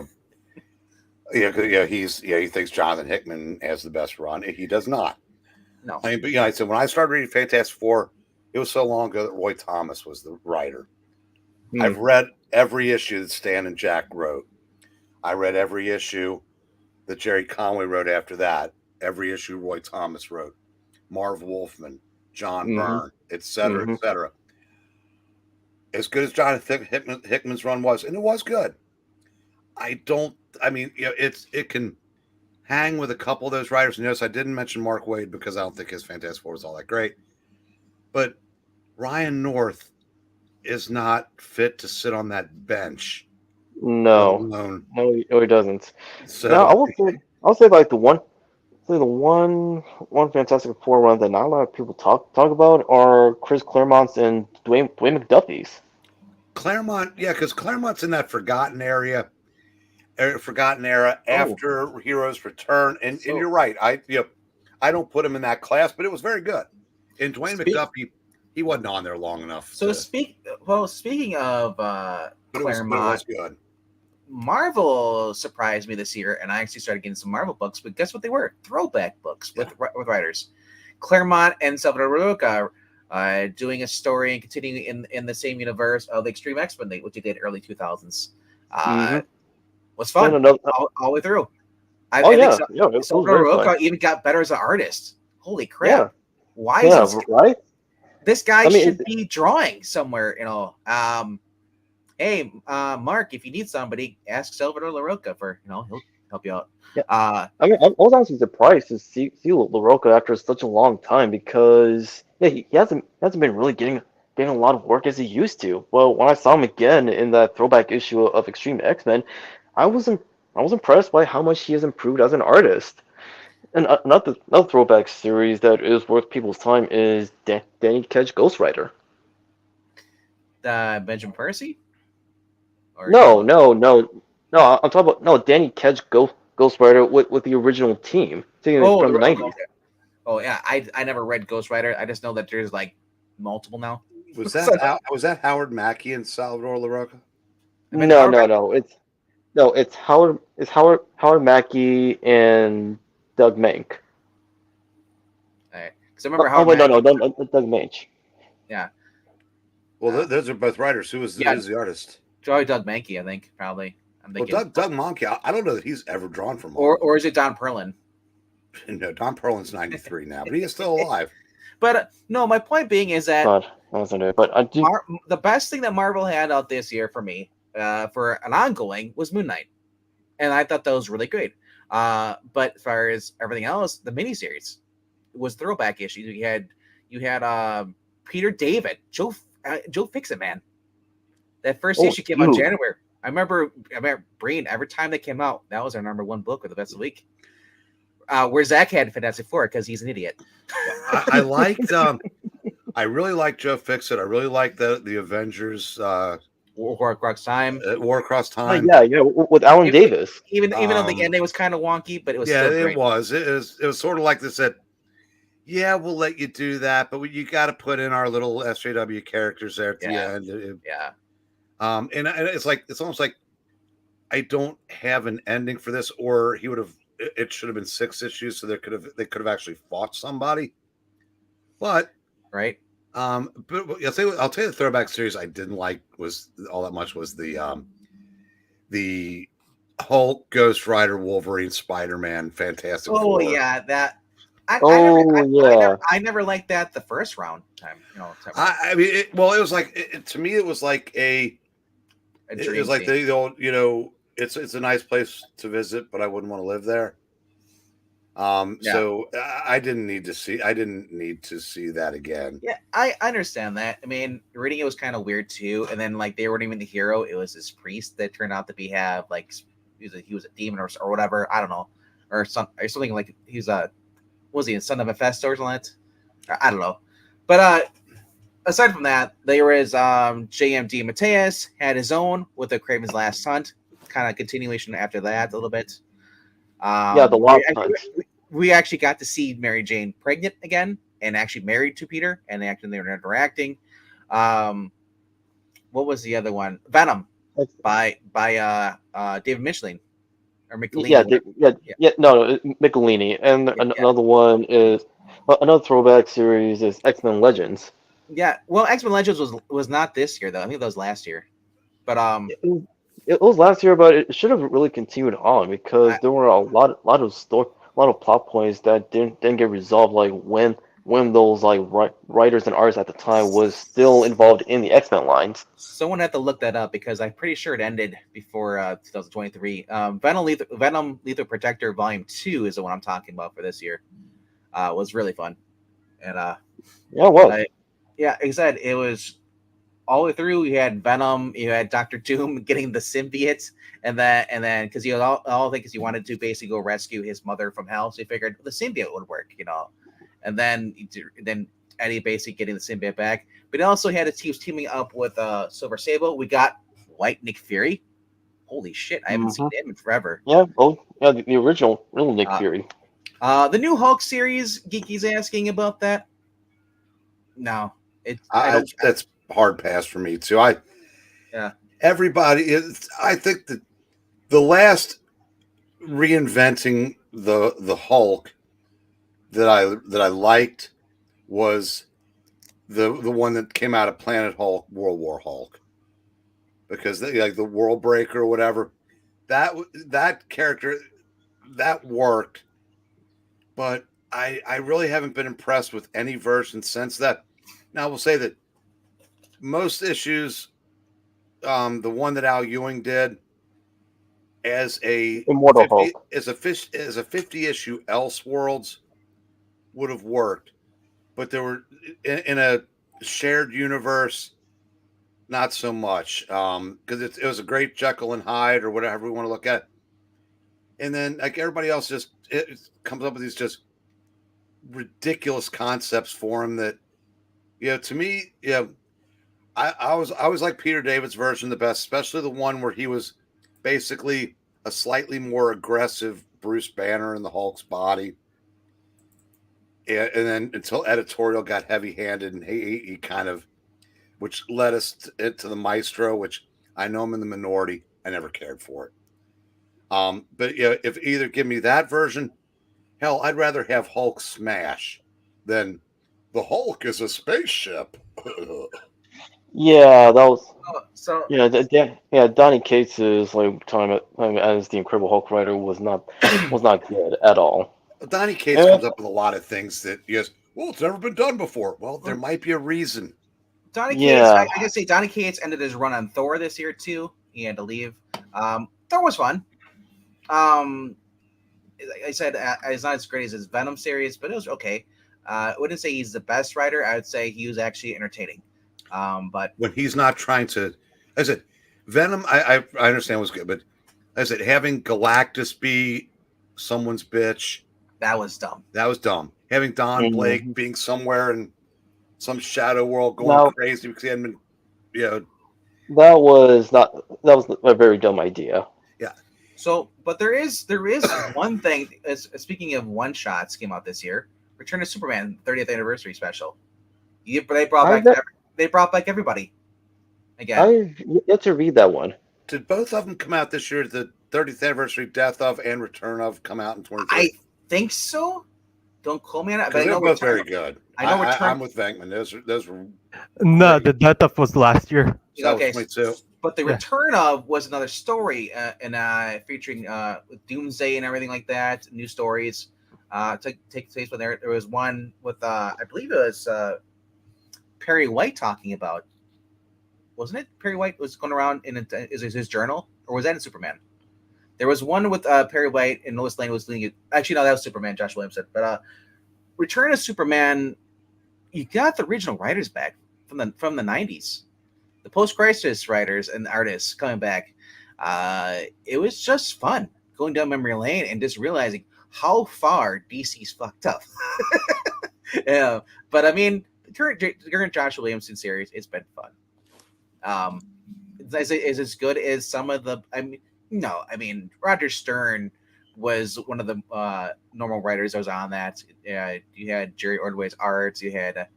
thinks Jonathan Hickman has the best run. He does not. No, I mean, but I said when I started reading Fantastic Four, it was so long ago that Roy Thomas was the writer. I've read every issue that Stan and Jack wrote. I read every issue that Jerry Conway wrote after that. Every issue Roy Thomas wrote. Marv Wolfman, John Byrne, et cetera, et cetera. As good as Jonathan Hickman's run was, and it was good. It can hang with a couple of those writers. And yes, I didn't mention Mark Waid because I don't think his Fantastic Four was all that great. But Ryan North is not fit to sit on that bench. No, he doesn't. So now, I'll say like the one Fantastic Four run that not a lot of people talk about are Chris Claremont's and Dwayne McDuffie's. Claremont, yeah, because Claremont's in that forgotten era after Heroes Return, and you're right. I don't put him in that class, but it was very good. And Dwayne McDuffie, he wasn't on there long enough. So speaking of Claremont, it was good. Marvel surprised me this year, and I actually started getting some Marvel books. But guess what they were? Throwback books with writers. Claremont and Salvador Roca doing a story and continuing in the same universe of the Extreme X-Men, which they did early 2000s. Was fun all the way through. I think Salvador Roca even got better as an artist. Holy crap! Yeah. Why is right? This guy should be drawing somewhere, Hey, Mark, if you need somebody, ask Salvador LaRocca for, he'll help you out. Yeah. I was honestly surprised to see LaRocca after such a long time because he hasn't been really getting a lot of work as he used to. Well, when I saw him again in that throwback issue of Extreme X-Men, I was impressed by how much he has improved as an artist. And another throwback series that is worth people's time is Danny Kedge Ghost Rider. Benjamin Percy? No. I'm talking about Danny Kedge Ghost Rider with the original team from the 90s. Okay. Oh yeah, I never read Ghost Rider. I just know that there's like multiple now. Was that Howard Mackey and Salvador LaRocca? It's Howard Mackey and Doug Mank. Right. Because I remember Doug Mank. Yeah. Well, those are both writers. Who's the artist? Probably Doug Mankey, I think. Probably. I'm thinking. Well, Doug Mankey, I don't know that he's ever drawn from Marvel. Or is it Don Perlin? No, Don Perlin's 93 now, but he is still alive. But no, my point being is that the best thing that Marvel had out this year for me, for an ongoing, was Moon Knight, and I thought that was really great. But as far as everything else, the miniseries was throwback issues. You had Peter David, Joe Fix-It Man. That first issue came out in January. I remember Breen, every time they came out, that was our number one book of the best of the week. Where Zach had Fantastic Four because he's an idiot. I liked. I really liked Joe Fix-It. I really liked the Avengers. War Across Time. War Across Time. With Alan Davis. Even though the ending was kind of wonky, but it was still great. It was sort of like they said, yeah, we'll let you do that, but you got to put in our little SJW characters there at the end. And it's almost like I don't have an ending for this, or it should have been 6 issues, so they could have actually fought somebody. But right. But I'll tell you the throwback series I didn't like was all that much was the Hulk, Ghost Rider, Wolverine, Spider-Man, Fantastic Four. That. I never liked that the first round time. It was like to me it was like it was like the old it's a nice place to visit, but I wouldn't want to live there. So I didn't need to see that again. Yeah, I understand that. I mean, reading it was kind of weird too. And then like they weren't even the hero; it was this priest that turned out to he was a demon or whatever. I don't know, or something like was he a son of Mephisto or something? I don't know. But aside from that, there was JMD Mateus had his own with the Craven's Last Hunt. kind of continuation after that a little bit. The Lost Hunt. We actually got to see Mary Jane pregnant again and actually married to Peter, and they were interacting. What was the other one? Venom by David Michelin or Michelini. No, Michelini. And another one is another throwback series is X-Men Legends. Yeah, well, X-Men Legends was not this year though. I think that was last year. But it was last year, but it should have really continued on because there were a lot of plot points that didn't get resolved. Like when those like writers and artists at the time was still involved in the X-Men lines. Someone had to look that up because I'm pretty sure it ended before 2023. Venom Lethal Protector Volume 2 is the one I'm talking about for this year. Was really fun, and yeah, it was. Yeah, like I said, it was all the way through. You had Venom, you had Dr. Doom getting the symbiote, and then because he was all because he wanted to basically go rescue his mother from hell, so he figured the symbiote would work, and then Eddie basically getting the symbiote back. But he also had he was teaming up with Silver Sable. We got White Nick Fury. Holy shit, I haven't seen him in forever. Yeah, the original real Nick Fury. The new Hulk series, Geeky's asking about that. No, that's hard pass for me too. Everybody is. I think that the last reinventing the Hulk that I liked was the one that came out of Planet Hulk, World War Hulk, because like the World Breaker or whatever, that character that worked, but I really haven't been impressed with any version since that. Now I will say that most issues, the one that Al Ewing did as a Immortal Hulk, as a 50 issue Elseworlds would have worked, but there were in a shared universe, not so much, because it was a great Jekyll and Hyde or whatever we want to look at, and then like everybody else just it comes up with these just ridiculous concepts for him that, to me, I always like Peter David's version the best, especially the one where he was basically a slightly more aggressive Bruce Banner in the Hulk's body. And then until editorial got heavy-handed and he kind of, which led us to the Maestro, which I know I'm in the minority. I never cared for it. But if either give me that version, hell, I'd rather have Hulk smash than the Hulk is a spaceship. Yeah, that was. Donny Cates' like time as the Incredible Hulk writer was not good at all. Donny Cates comes up with a lot of things that it's never been done before. Well, there might be a reason. Donny Cates, I gotta say, Donny Cates ended his run on Thor this year too. He had to leave. Thor was fun. Like I said, it's not as great as his Venom series, but it was okay. I wouldn't say he's the best writer. I would say he was actually entertaining. But when he's not trying to, I said, Venom, I understand was good, but I said having Galactus be someone's bitch, that was dumb. Having Don Blake being somewhere in some shadow world going crazy because he hadn't been, that was a very dumb idea. Yeah. So, but there is one thing. Speaking of one shots, came out this year. Return of Superman 30th anniversary special. They brought back everybody again. I've yet to read that one. Did both of them come out this year? The 30th anniversary Death of and Return of come out in 2023? I think so. Don't quote me on it. But they're both very good. I know I'm with Venkman. Those were no. The Death of was last year. So okay, 22. But the Return of was another story, and featuring Doomsday and everything like that. New stories. Take place when there was one with I believe it was Perry White talking about, wasn't it? Perry White was going around in his journal, or was that in Superman? There was one with Perry White and Lois Lane was leading it. Actually, no, that was Superman. Josh Williamson. But Return of Superman, you got the original writers back from the 90s, the post-crisis writers and artists coming back. It was just fun going down memory lane and just realizing how far DC's fucked up. Yeah, but I mean, the current Josh Williamson series, it's been fun. Is as good as some of the. I mean, No, I mean Roger Stern was one of the normal writers that was on that. You had Jerry Ordway's art, you had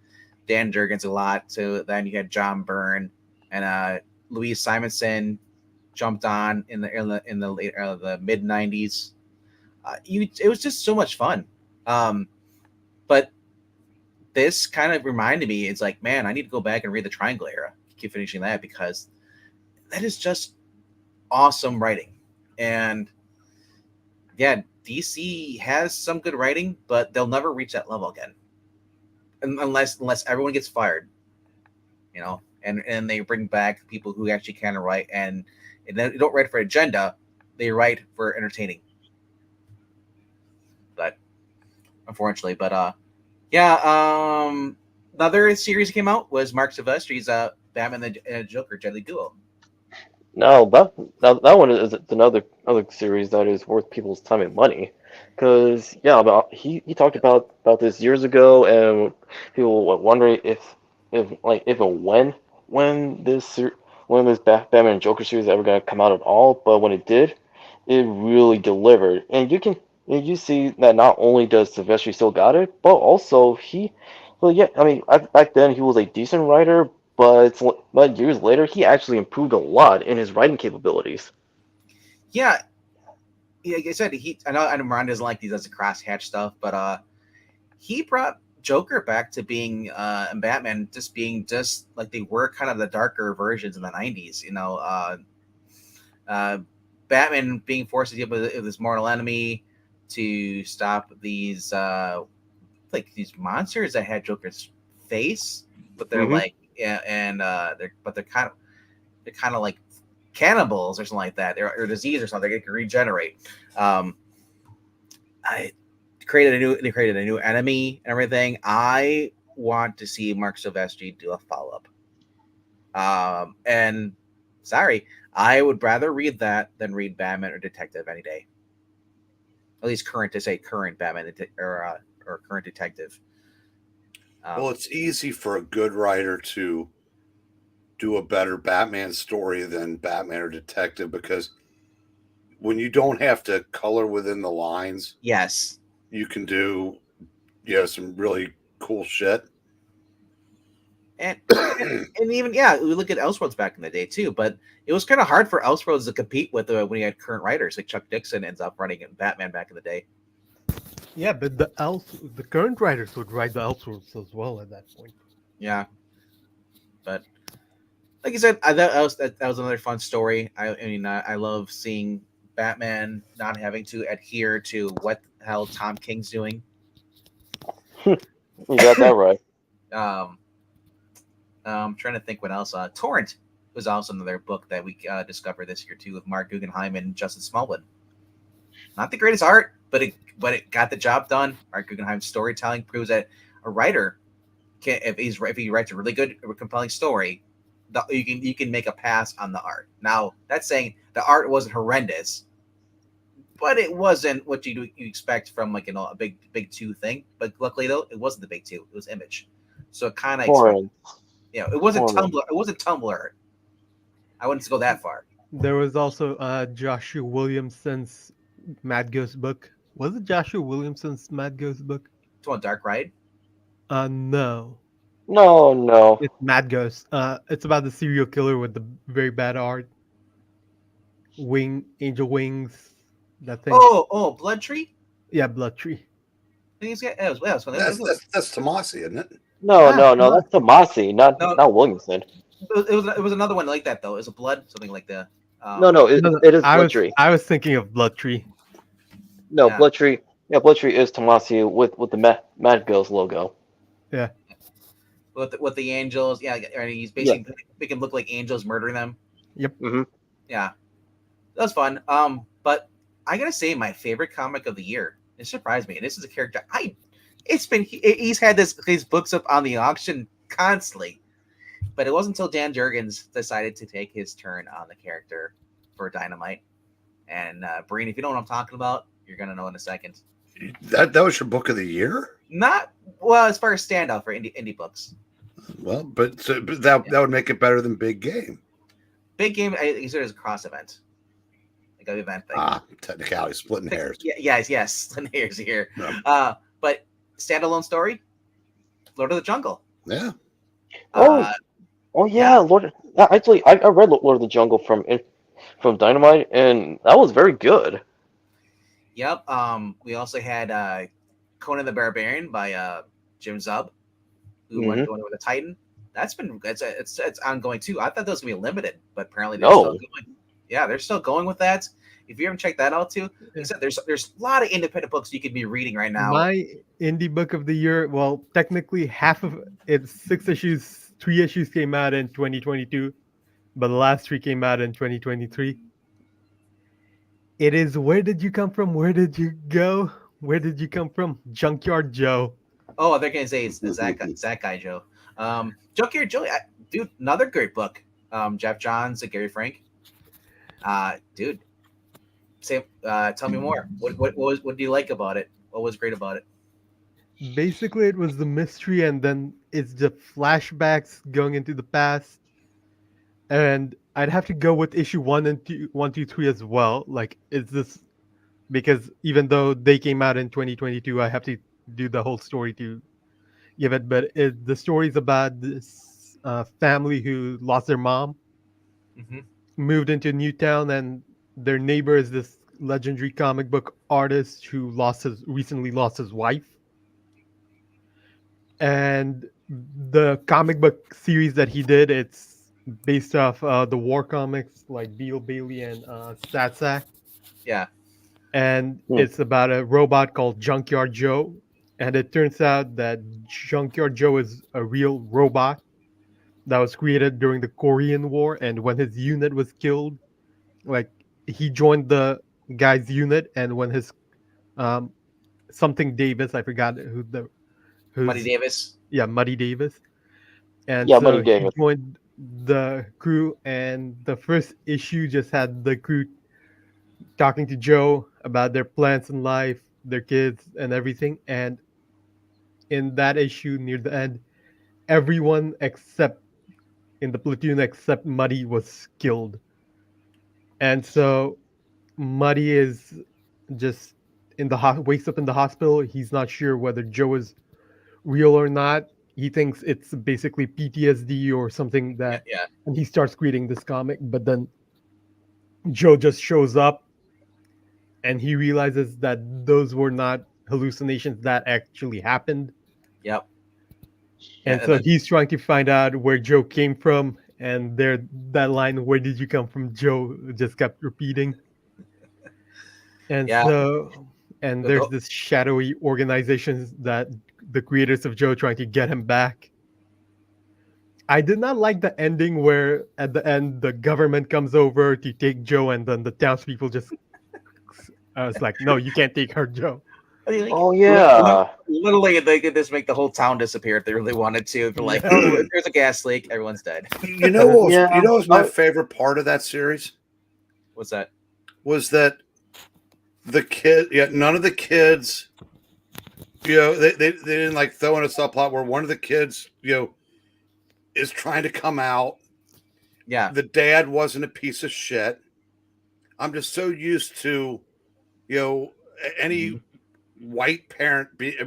Dan Jurgens a lot. So then you had John Byrne and Louise Simonson jumped on in the late the mid '90s. It was just so much fun. But this kind of reminded me, it's like, man, I need to go back and read the Triangle era. Keep finishing that because that is just awesome writing. And yeah, DC has some good writing, but they'll never reach that level again, unless everyone gets fired, and they bring back people who actually can write, and then they don't write for agenda, they write for entertaining. But unfortunately, another series that came out was Mark Silvestri's Batman and Joker Deadly Duo. No, that one is another series that is worth people's time and money, because he talked about this years ago, and people were wondering if and when this Batman and Joker series ever gonna come out at all. But when it did, it really delivered, and you see that not only does Silvestri still got it, but also back then he was a decent writer. But years later, he actually improved a lot in his writing capabilities. Yeah, like I said, I know Miranda doesn't like these as a crosshatch stuff, but he brought Joker back to being and Batman being just like they were kind of the darker versions in the '90s. Batman being forced to deal with this mortal enemy to stop these these monsters that had Joker's face, but they're they're kind of like cannibals or something like that, or disease or something. They can regenerate. They created a new enemy and everything. I want to see Mark Silvestri do a follow up. And sorry, I would rather read that than read Batman or Detective any day. At least current Batman or current Detective. Well, it's easy for a good writer to do a better Batman story than Batman or Detective, because when you don't have to color within the lines, yes, you can do some really cool shit. And even we look at Elseworlds back in the day too, but it was kind of hard for Elseworlds to compete with when you had current writers like Chuck Dixon ends up writing Batman back in the day. Yeah, but the current writers would write the Elseworlds as well at that point. Yeah, but like I said, that was another fun story. I love seeing Batman not having to adhere to what the hell Tom King's doing. You got that right. I'm trying to think what else. Torrent was also another book that we discovered this year too, with Mark Guggenheim and Justin Smallwood. Not the greatest art, but it got the job done. Mark Guggenheim's storytelling proves that a writer can, if he writes a really good, compelling story, you can make a pass on the art. Now that's saying the art wasn't horrendous, but it wasn't what you expect from a big two thing. But luckily though, it wasn't the big two; it was Image. So it kind of it wasn't Tumblr. It wasn't Tumblr. I wouldn't go that far. There was also Joshua Williamson's Mad Ghost book. Was it Joshua Williamson's Mad Ghost book? It's on Dark Ride. No. No. It's Mad Ghost. It's about the serial killer with the very bad art. Angel wings. That thing. Oh, Blood Tree. Yeah, Blood Tree. I think That's Tomasi, isn't it? No, that's Tomasi, not Williamson. It was another one like that though. It was a Blood something like the. It is Blood Tree. I was thinking of Blood Tree. No, yeah. Blood Tree. Yeah, Blood Tree is Tomasi with the Mad Ghost logo. Yeah. With the angels, he's basically making them look like angels murdering them. Yep. Mm-hmm. Yeah, that was fun. But I gotta say, my favorite comic of the year. It surprised me. And this is a character he's had these books up on the auction constantly, but it wasn't until Dan Jurgens decided to take his turn on the character for Dynamite. And Breen, if you know what I'm talking about, you're gonna know in a second. That was your book of the year? Not well, as far as standout for indie books. Well, but that would make it better than Big Game. Big Game, I consider as a cross event. like an event thing. Technicality, splitting hairs. Yes, splitting hairs here. No. But standalone story, Lord of the Jungle. Yeah. Yeah, Lord. Actually, I read Lord of the Jungle from Dynamite, and that was very good. Yep. We also had Conan the Barbarian by Jim Zub, who went going with the Titan. That's been it's ongoing too. I thought those would be limited, but apparently they're still going. Yeah, they're still going with that. If you haven't checked that out too, like I said, there's a lot of independent books you could be reading right now. My indie book of the year, well, technically half of it's 6 issues, 3 issues came out in 2022, but the last 3 came out in 2023. It is Where Did You Come From? Where Did You Go? Where Did You Come From? Junkyard Joe. Oh, they're gonna say it's that guy Joe. Junkyard Joe, dude, another great book. Jeff Johns and Gary Frank. Dude, tell me more. What do you like about it? What was great about it? Basically, it was the mystery, and then it's the flashbacks going into the past. And I'd have to go with issue 1 and 2, 1, 2, 3 as well. Like, it's this because even though they came out in 2022, I have to do the whole story to give it. But the story's about this family who lost their mom, moved into a new town, and their neighbor is this legendary comic book artist who recently lost his wife. And the comic book series that he did, it's based off the war comics like Beale Bailey and Satsak. Yeah. And it's about a robot called Junkyard Joe. And it turns out that Junkyard Joe is a real robot that was created during the Korean War. And when his unit was killed, like he joined the guy's unit, and when his something Davis, I forgot who's Muddy Davis. Yeah, Muddy Davis. And yeah, so Muddy Davis. He joined the crew, and the first issue just had the crew talking to Joe about their plans in life, their kids, and everything. And in that issue, near the end, everyone in the platoon except Muddy was killed. And so Muddy is just wakes up in the hospital. He's not sure whether Joe is real or not. He thinks it's basically PTSD or something and he starts creating this comic. But then Joe just shows up, and he realizes that those were not hallucinations that actually happened. Yep. And so he's trying to find out where Joe came from, and that line, "Where did you come from, Joe?" just kept repeating. And there's this shadowy organization that the creators of Joe trying to get him back. I did not like the ending where at the end the government comes over to take Joe, and then the townspeople just it's like, no, you can't take her, Joe. Oh yeah. Literally, they could just make the whole town disappear if they really wanted to. They're like, oh, if there's a gas leak, everyone's dead. You know what's my favorite part of that series? What's that? Was that none of the kids, they didn't like throw in a subplot where one of the kids, is trying to come out. Yeah. The dad wasn't a piece of shit. I'm just so used to, any white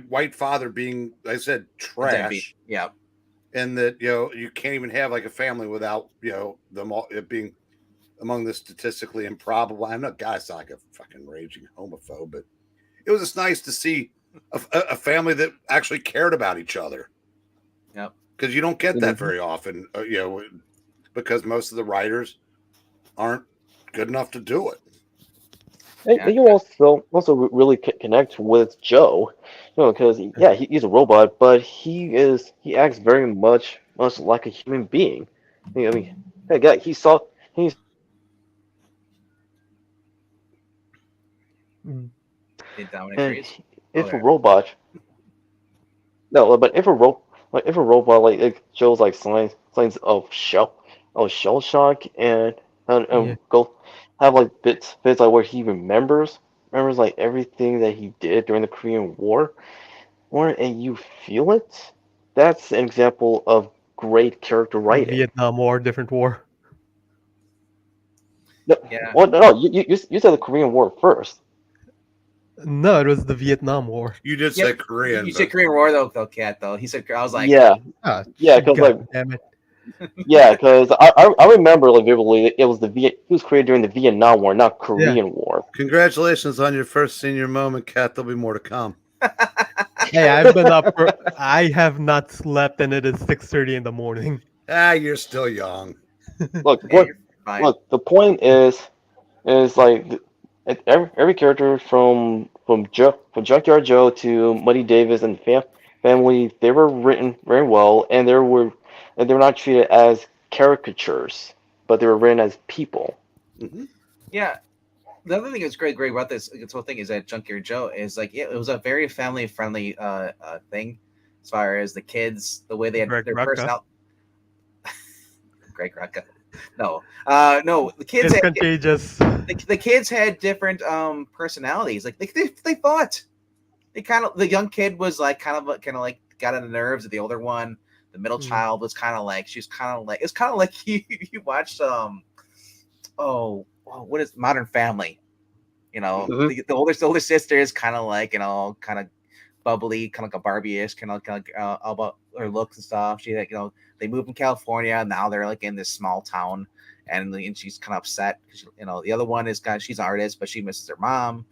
white father being, like I said, trash. Yeah. And that, you can't even have like a family without, them all being among the statistically improbable. I'm not guys sound like a fucking raging homophobe, but it was just nice to see a family that actually cared about each other. Yep. Because you don't get that very often, because most of the writers aren't good enough to do it. And you also really connect with Joe, because he's a robot, but he acts very much like a human being. I mean, that guy, he's Dominic if a robot, but if a robot like shows like signs of shell shock and go have like bits like where he remembers like everything that he did during the Korean War, and you feel it. That's an example of great character writing. Vietnam War, different war. No, Yeah. well, no, you said the Korean War first. No, it was the Vietnam War. You did Yeah, say Korean. You said Korean War though, Cat. Though he said, I was like, Yeah, Ah, yeah, because God like damn it. yeah, because I remember like vividly it was it was created during the Vietnam War, not Korean War. Congratulations on your first senior moment, Kat. There'll be more to come. Hey, I've been up for. I have not slept, and it is 6:30 in the morning. You're still young. Look, yeah, you're fine. the point is like every character from Junkyard Joe to Muddy Davis and family, they were written very well, and they were not treated as caricatures, but they were written as people. Mm-hmm. Yeah. The other thing that's great about this whole thing is that Junkyard Joe is like, it was a very family friendly thing, as far as the kids, the way they had Greg their Rucka. personality. Greg Rucka. No, no, the kids It's had contagious. the kids had different personalities. Like they thought. They the young kid was like kind of like got on the nerves of the older one. The middle child was kind of like, she was kind of like, it's kind of like you watched what is Modern Family? You know, Mhm. the older sister is kind of like, kind of bubbly, kind of like a Barbie-ish, kind of like all about her looks and stuff. She like, they moved from California, and now they're like in this small town, and she's kind of upset because the other one is she's an artist, but she misses her mom.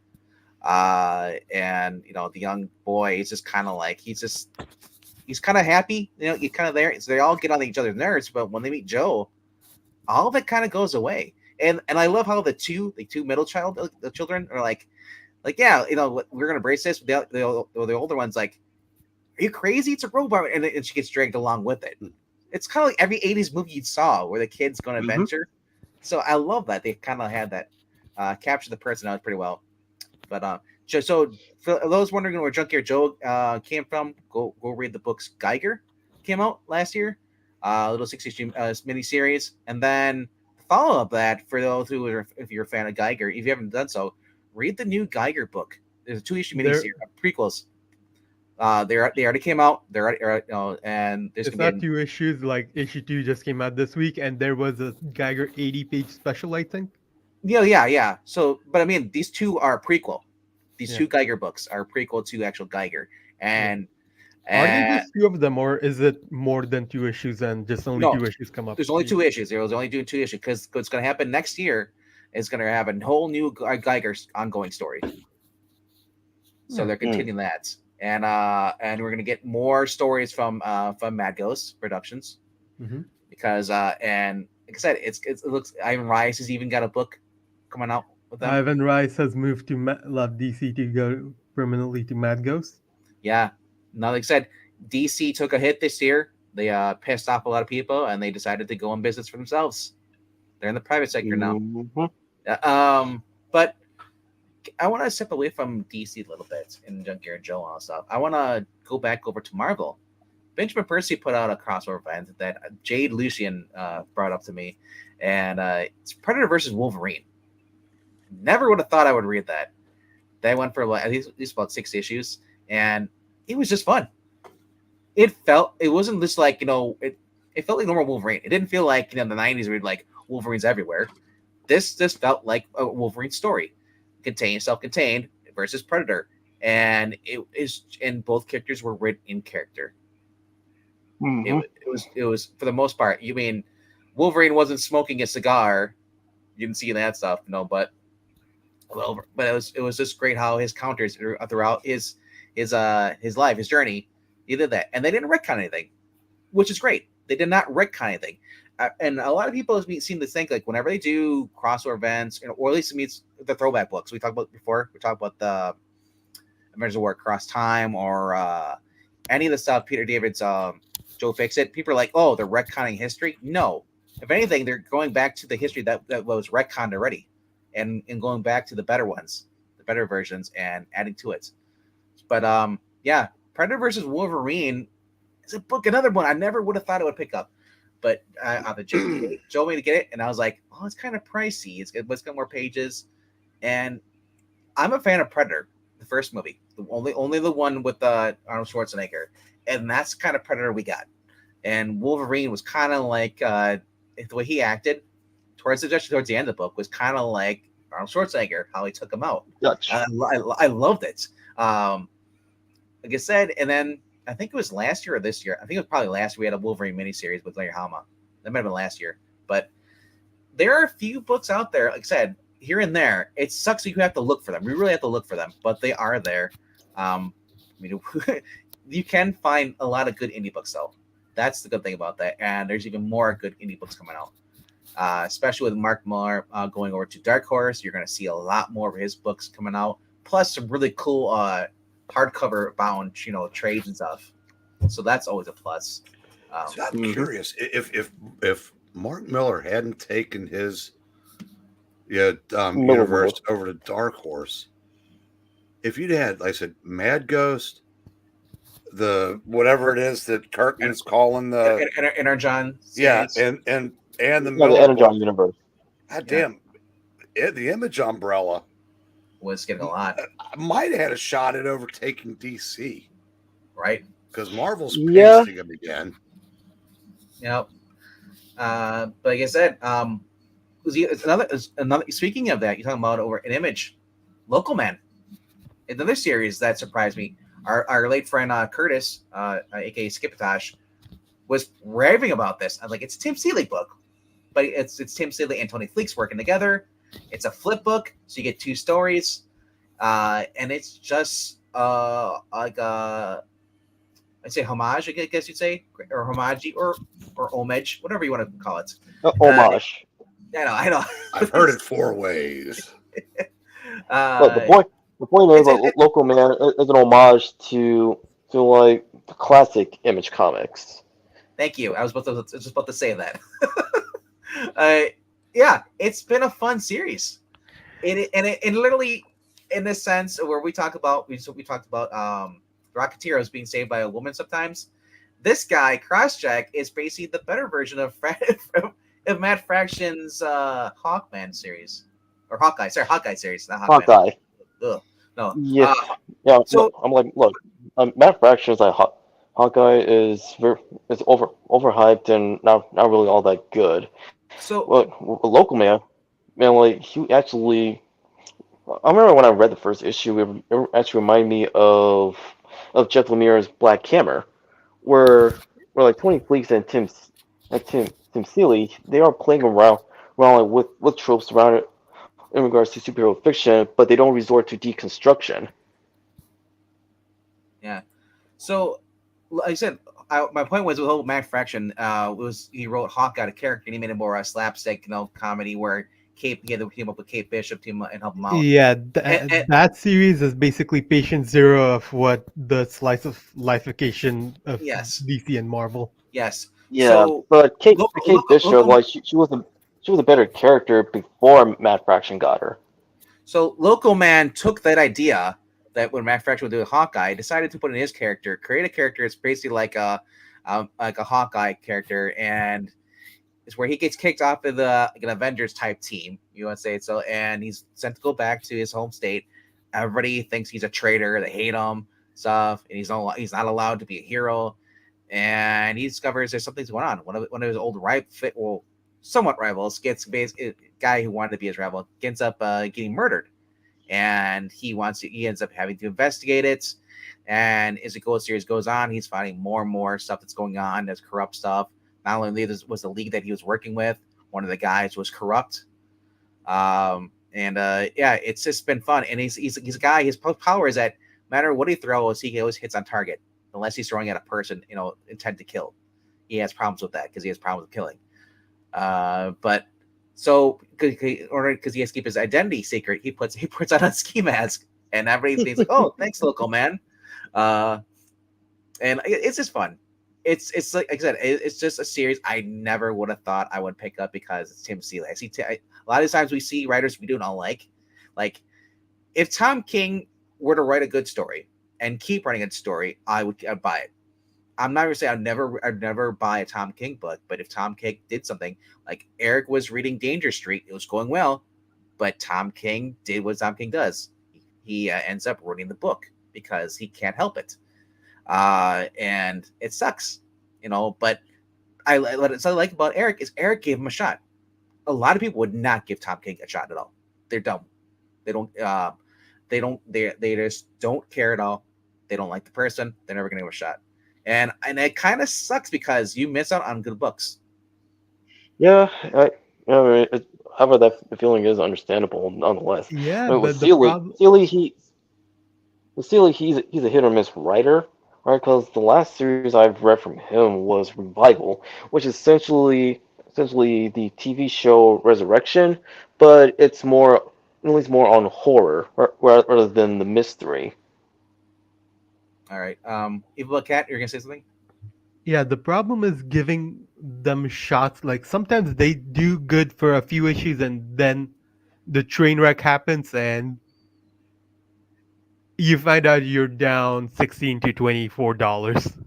And the young boy is just kind of like, he's kind of happy, you kind of there. So they all get on each other's nerves, but when they meet Joe, all of it kind of goes away. And I love how the two middle the children are like, yeah, we're gonna brace this. The older one's like, are you crazy? It's a robot, and she gets dragged along with it. It's kind of like every '80s movie you saw where the kids go on an adventure. So I love that they kind of had that capture the personality pretty well. But so for those wondering where Junkyard Joe came from, go read the books. Geiger came out last year, a little 6-issue miniseries, and then follow up that for those who are, if you're a fan of Geiger, if you haven't done so, read the new Geiger book. There's a 2-issue miniseries, prequels. They already came out. They're already, and there's It's not 2 issues. Like issue 2 just came out this week, and there was a Geiger 80-page special, I think. Yeah. So, but I mean, these two are prequel. These two Geiger books are prequel to actual Geiger, and are there just 2 of them, or is it more than 2 issues and just only 2 issues come up? There's only 2 issues. There was only doing 2 issues because what's going to happen next year is going to have a whole new Geiger ongoing story. So they're continuing that, and we're going to get more stories from Mad Ghost Productions, because and like I said, it looks Ivan Rice has even got a book coming out with them. Ivan Rice has moved to Love DC to go permanently to Mad Ghost. Yeah. Now, like I said, DC took a hit this year. They pissed off a lot of people, and they decided to go in business for themselves. They're in the private sector now. But I want to step away from DC a little bit and Junkyard Joe and all that stuff. I want to go back over to Marvel. Benjamin Percy put out a crossover event that Jade Lucian brought up to me, and it's Predator versus Wolverine. Never would have thought I would read that. That went for at least about 6 issues, and it was just fun. It wasn't just like, it felt like normal Wolverine. It didn't feel like, in the 90s where like Wolverine's everywhere. This just felt like a Wolverine story, self-contained versus Predator, and and both characters were written in character. It was for the most part. You mean Wolverine wasn't smoking a cigar? You didn't see that stuff, but it was just great how his counters throughout his life, his journey, he did that, and they didn't retcon anything, which is great. They did not retcon anything, and a lot of people seem to think like whenever they do crossover events, or at least it means the throwback books we talked about before. We talked about the Avengers of War Across Time, or any of the stuff Peter David's Joe Fixit. People are like, oh, they're retconning history. No, if anything, they're going back to the history that was retconned already, and going back to the better ones, the better versions, and adding to it. But Predator versus Wolverine is a book, another one I never would have thought it would pick up. But Joe made to get it, and I was like, oh, it's kind of pricey. It's got more pages, and I'm a fan of Predator, the first movie, only the one with Arnold Schwarzenegger, and that's the kind of Predator we got. And Wolverine was kind of like the way he acted. towards the end of the book was kind of like Arnold Schwarzenegger, how he took him out. Dutch. I loved it. Like I said, and then I think it was last year or this year. I think it was probably last year. We had a Wolverine miniseries with Larry Hama. That might have been last year. But there are a few books out there, like I said, here and there. It sucks that you have to look for them. We really have to look for them, but they are there. You can find a lot of good indie books, though. That's the good thing about that. And there's even more good indie books coming out, especially with Mark Millar going over to Dark Horse. You're going to see a lot more of his books coming out, plus some really cool hardcover bound, trades and stuff. So that's always a plus. So I'm curious if Mark Millar hadn't taken his universe over to Dark Horse, if you'd had, like I said, Mad Ghost, the whatever it is that Kirkman's calling the Energon, and the Energon universe. God damn, the Image umbrella was getting a lot. I might have had a shot at overtaking DC, right? Because Marvel's pasting him again. Yep. But like I said, it's another. Speaking of that, you're talking about over an Image, Local Man, another series that surprised me. Our late friend Curtis, aka Skipitosh, was raving about this. I'm like, it's a Tim Seeley book, but it's Tim Seeley and Tony Fleecs working together. It's a flip book, so you get 2 stories, and it's just like I'd say homage, I guess you'd say, or homage, or homage, whatever you want to call it. Homage. I know. I've heard it 4 ways. The point is, Local Man is an homage to like the classic Image comics. Thank you. I was just about to say that. Yeah, it's been a fun series. And literally, in the sense where we talked about Rocketeer as being saved by a woman sometimes. This guy, Crossjack, is basically the better version of Matt Fraction's Hawkman series. Or Hawkeye. Sorry, Hawkeye series. Not Hawkeye. Ugh. No. Yeah. So I'm like, look, Matt Fraction's like Hawkeye is overhyped and not really all that good. So Local Man, like he actually, I remember when I read the first issue, it actually reminded me of Jeff Lemire's Black Hammer, where like Tony Fleecs and Tim Seeley, they are playing around with tropes around it in regards to superhero fiction, but they don't resort to deconstruction. Yeah. So, like I said, my point was with the whole Matt Fraction he wrote Hawkeye a character and he made it more a slapstick, comedy where he had to team up with Kate Bishop and help him out. Yeah, that series is basically patient zero of what the slice of lifeification of DC and Marvel. Yes. Yeah, so, but Kate Bishop, like she was a better character before Matt Fraction got her. So Local Man took that idea that when Matt Fraction would do Hawkeye, decided to put in his character, create a character that's basically like a Hawkeye character, and it's where he gets kicked off of an Avengers type team, you want to say so, and he's sent to go back to his home state. Everybody thinks he's a traitor, they hate him, stuff, and he's not allowed to be a hero. And he discovers there's something's going on. One of his old somewhat rivals gets a guy who wanted to be his rival ends up getting murdered, and he ends up having to investigate it. And as the series goes on, he's finding more and more stuff that's going on. There's corrupt stuff. Not only was the league that he was working with, one of the guys was corrupt. It's just been fun. And he's a guy. His power is that no matter what he throws, he always hits on target, unless he's throwing at a person, intent to kill. He has problems with that because he has problems with killing. But so because he has to keep his identity secret, he puts on a ski mask, and everybody's like, "Oh, thanks, Local Man." And it's just fun. It's like I said, it's just a series I never would have thought I would pick up because it's Tim Seeley. A lot of times we see writers we do not like. Like if Tom King were to write a good story and keep writing a good story, I'd buy it. I'm not gonna say I'd never buy a Tom King book, but if Tom King did something like Eric was reading Danger Street, it was going well, but Tom King did what Tom King does. He ends up ruining the book because he can't help it, and it sucks, But what I like about Eric is Eric gave him a shot. a lot of people would not give Tom King a shot at all. They're dumb. They don't. They just don't care at all. They don't like the person. They're never gonna give a shot. And it kind of sucks because you miss out on good books. Yeah, however, that feeling is understandable nonetheless. Yeah, I mean, but the problem. Seeley, he's a hit or miss writer, right? Because the last series I've read from him was Revival, which is essentially the TV show Resurrection, but it's more at least more on horror rather than the mystery. All right. Evil Cat, you're gonna say something? Yeah, the problem is giving them shots. Like sometimes they do good for a few issues, and then the train wreck happens, and you find out you're down $16 to $24.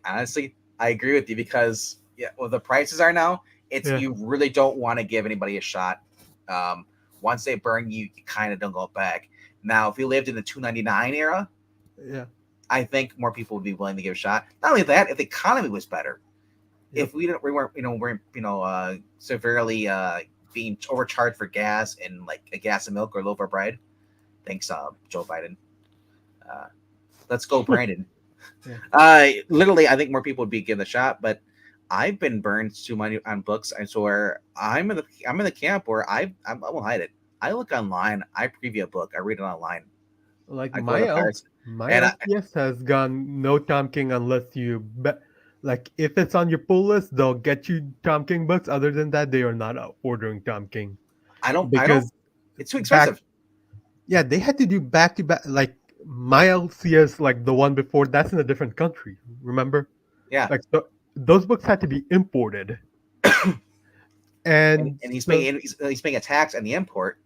Honestly, I agree with you because well, the prices are now. You really don't want to give anybody a shot. Once they burn you, you kind of don't go back. Now, if you lived in the $2.99 era, I think more people would be willing to give a shot. Not only that, if the economy was better, if we weren't severely being overcharged for gas and like a gas and milk or loaf of bread. Thanks, Joe Biden. Let's go, Brandon. Literally, I think more people would be given a shot, but I've been burned too much on books, and so where I'm in the camp where I won't hide it. I look online, I preview a book, I read it online. Like my LCS has gone no Tom King unless you bet. Like if it's on your pull list, they'll get you Tom King books. Other than that, they are not ordering Tom King. Because it's too expensive. They had to do back to back. Like my LCS, like the one before, that's in a different country. Remember? Yeah. Like those books had to be imported. and he's paying a tax on the import,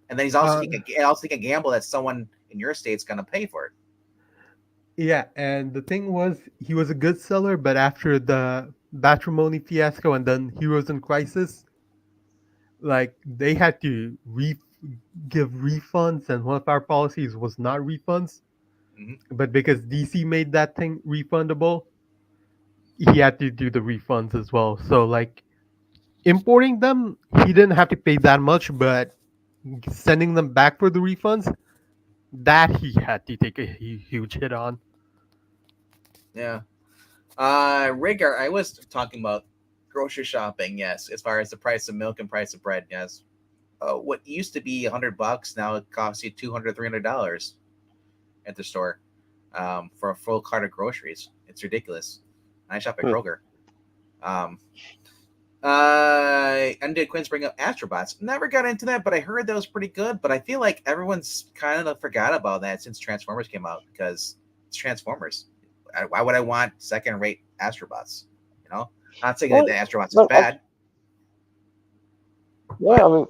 and then he's also taking a gamble that someone in your state's gonna pay for it. Yeah, and the thing was, he was a good seller, but after the Matrimony fiasco and then Heroes in Crisis, like they had to give refunds, and one of our policies was not refunds. Mm-hmm. But because DC made that thing refundable, he had to do the refunds as well. So like importing them, he didn't have to pay that much, but sending them back for the refunds, that he had to take a huge hit on. Yeah. Rigger, I was talking about grocery shopping, yes, as far as the price of milk and price of bread, yes. What used to be $100 now it costs you $200, $300 at the store for a full cart of groceries. It's ridiculous. I shop at Kroger. Undead Quinns bring up Astrobots. Never got into that, but I heard that was pretty good. But I feel like everyone's kind of forgot about that since Transformers came out because it's Transformers. Why would I want second-rate Astrobots? You know, not saying that the Astrobots is bad. Yeah,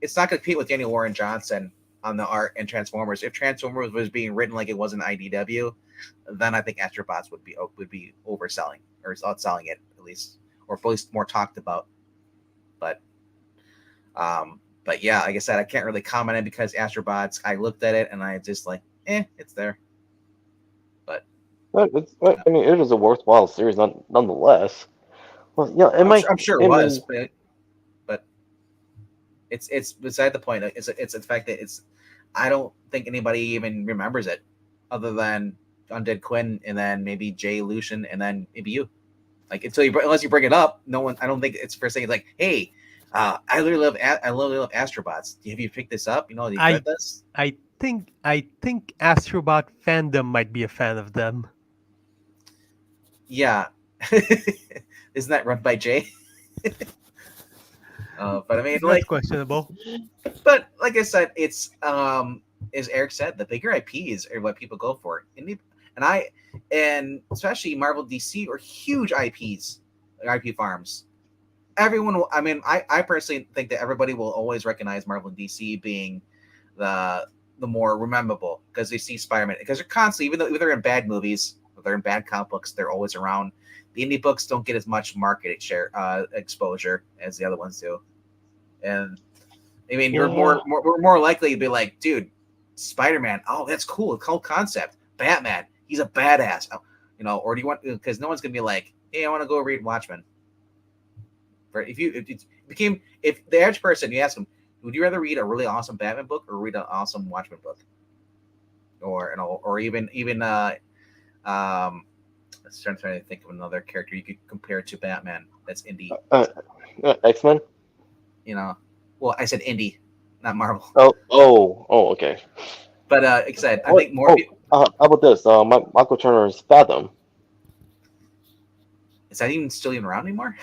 it's not going to compete with Daniel Warren Johnson on the art and Transformers. If Transformers was being written like it was in IDW, then I think Astrobots would be overselling or outselling it at least, or at least more talked about. But yeah, like I said, I can't really comment on it because Astrobots. I looked at it and I just like, it's there. But it is a worthwhile series, nonetheless. Well, yeah, I'm sure it was, but it's beside the point. It's the fact that I don't think anybody even remembers it, other than Undead Quinn and then maybe Jay Lucian and then maybe you. Like unless you bring it up, no one. I don't think it's first thing. It's like, hey, I literally love Astrobots. Have you picked this up? Have you read this? I think Astrobot fandom might be a fan of them. Yeah. Isn't that run by Jay? But I mean, that's questionable. But like I said, it's as Eric said, the bigger IPs are what people go for. And especially Marvel, DC are huge IPs, IP farms. Everyone will. I mean, I personally think that everybody will always recognize Marvel and DC being the more rememberable because they see Spider-Man because they're constantly, even though they're in bad movies, or they're in bad comic books, they're always around. The indie books don't get as much market share exposure as the other ones do, and I mean, we're more likely to be like, dude, Spider-Man. Oh, that's cool. Cool concept. Batman. He's a badass. Or do you want? Because no one's gonna be like, hey, I want to go read Watchmen. If the average person, you ask them, would you rather read a really awesome Batman book or read an awesome Watchmen book, or even um, I'm trying to think of another character you could compare to Batman that's indie. X-Men. Well, I said indie, not Marvel. Okay. But like I said, I think more people. How about this? Michael Turner's Fathom. Is that still even around anymore?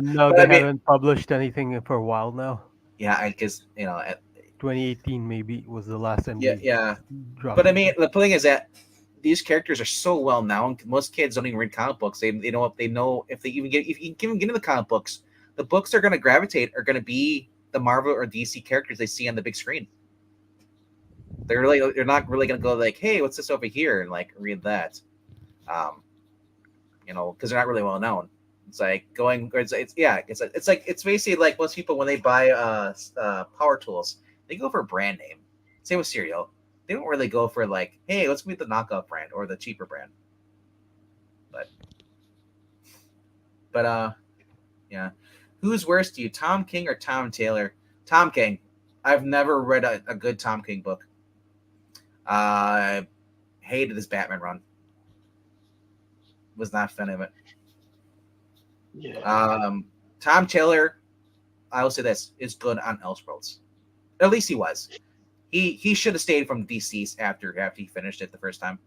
No, they haven't published anything for a while now. Yeah, because 2018 maybe was the last time. Yeah. Dropped But I mean, the thing is that these characters are so well known. Most kids don't even read comic books. They know if you get into the comic books, the books they're going to gravitate are going to be the Marvel or DC characters they see on the big screen. They're not really going to go like, hey, what's this over here, and like read that. Because they're not really well known. It's like it's basically like most people when they buy power tools, they go for a brand name. Same with cereal. They don't really go for like, hey, let's get the knockoff brand or the cheaper brand. But yeah. Who's worse to you, Tom King or Tom Taylor? Tom King. I've never read a good Tom King book. Hated his Batman run. Was not a fan of it. Yeah. Tom Taylor, I will say this, is good on Elseworlds. At least he was. He should have stayed from DC's after he finished it the first time.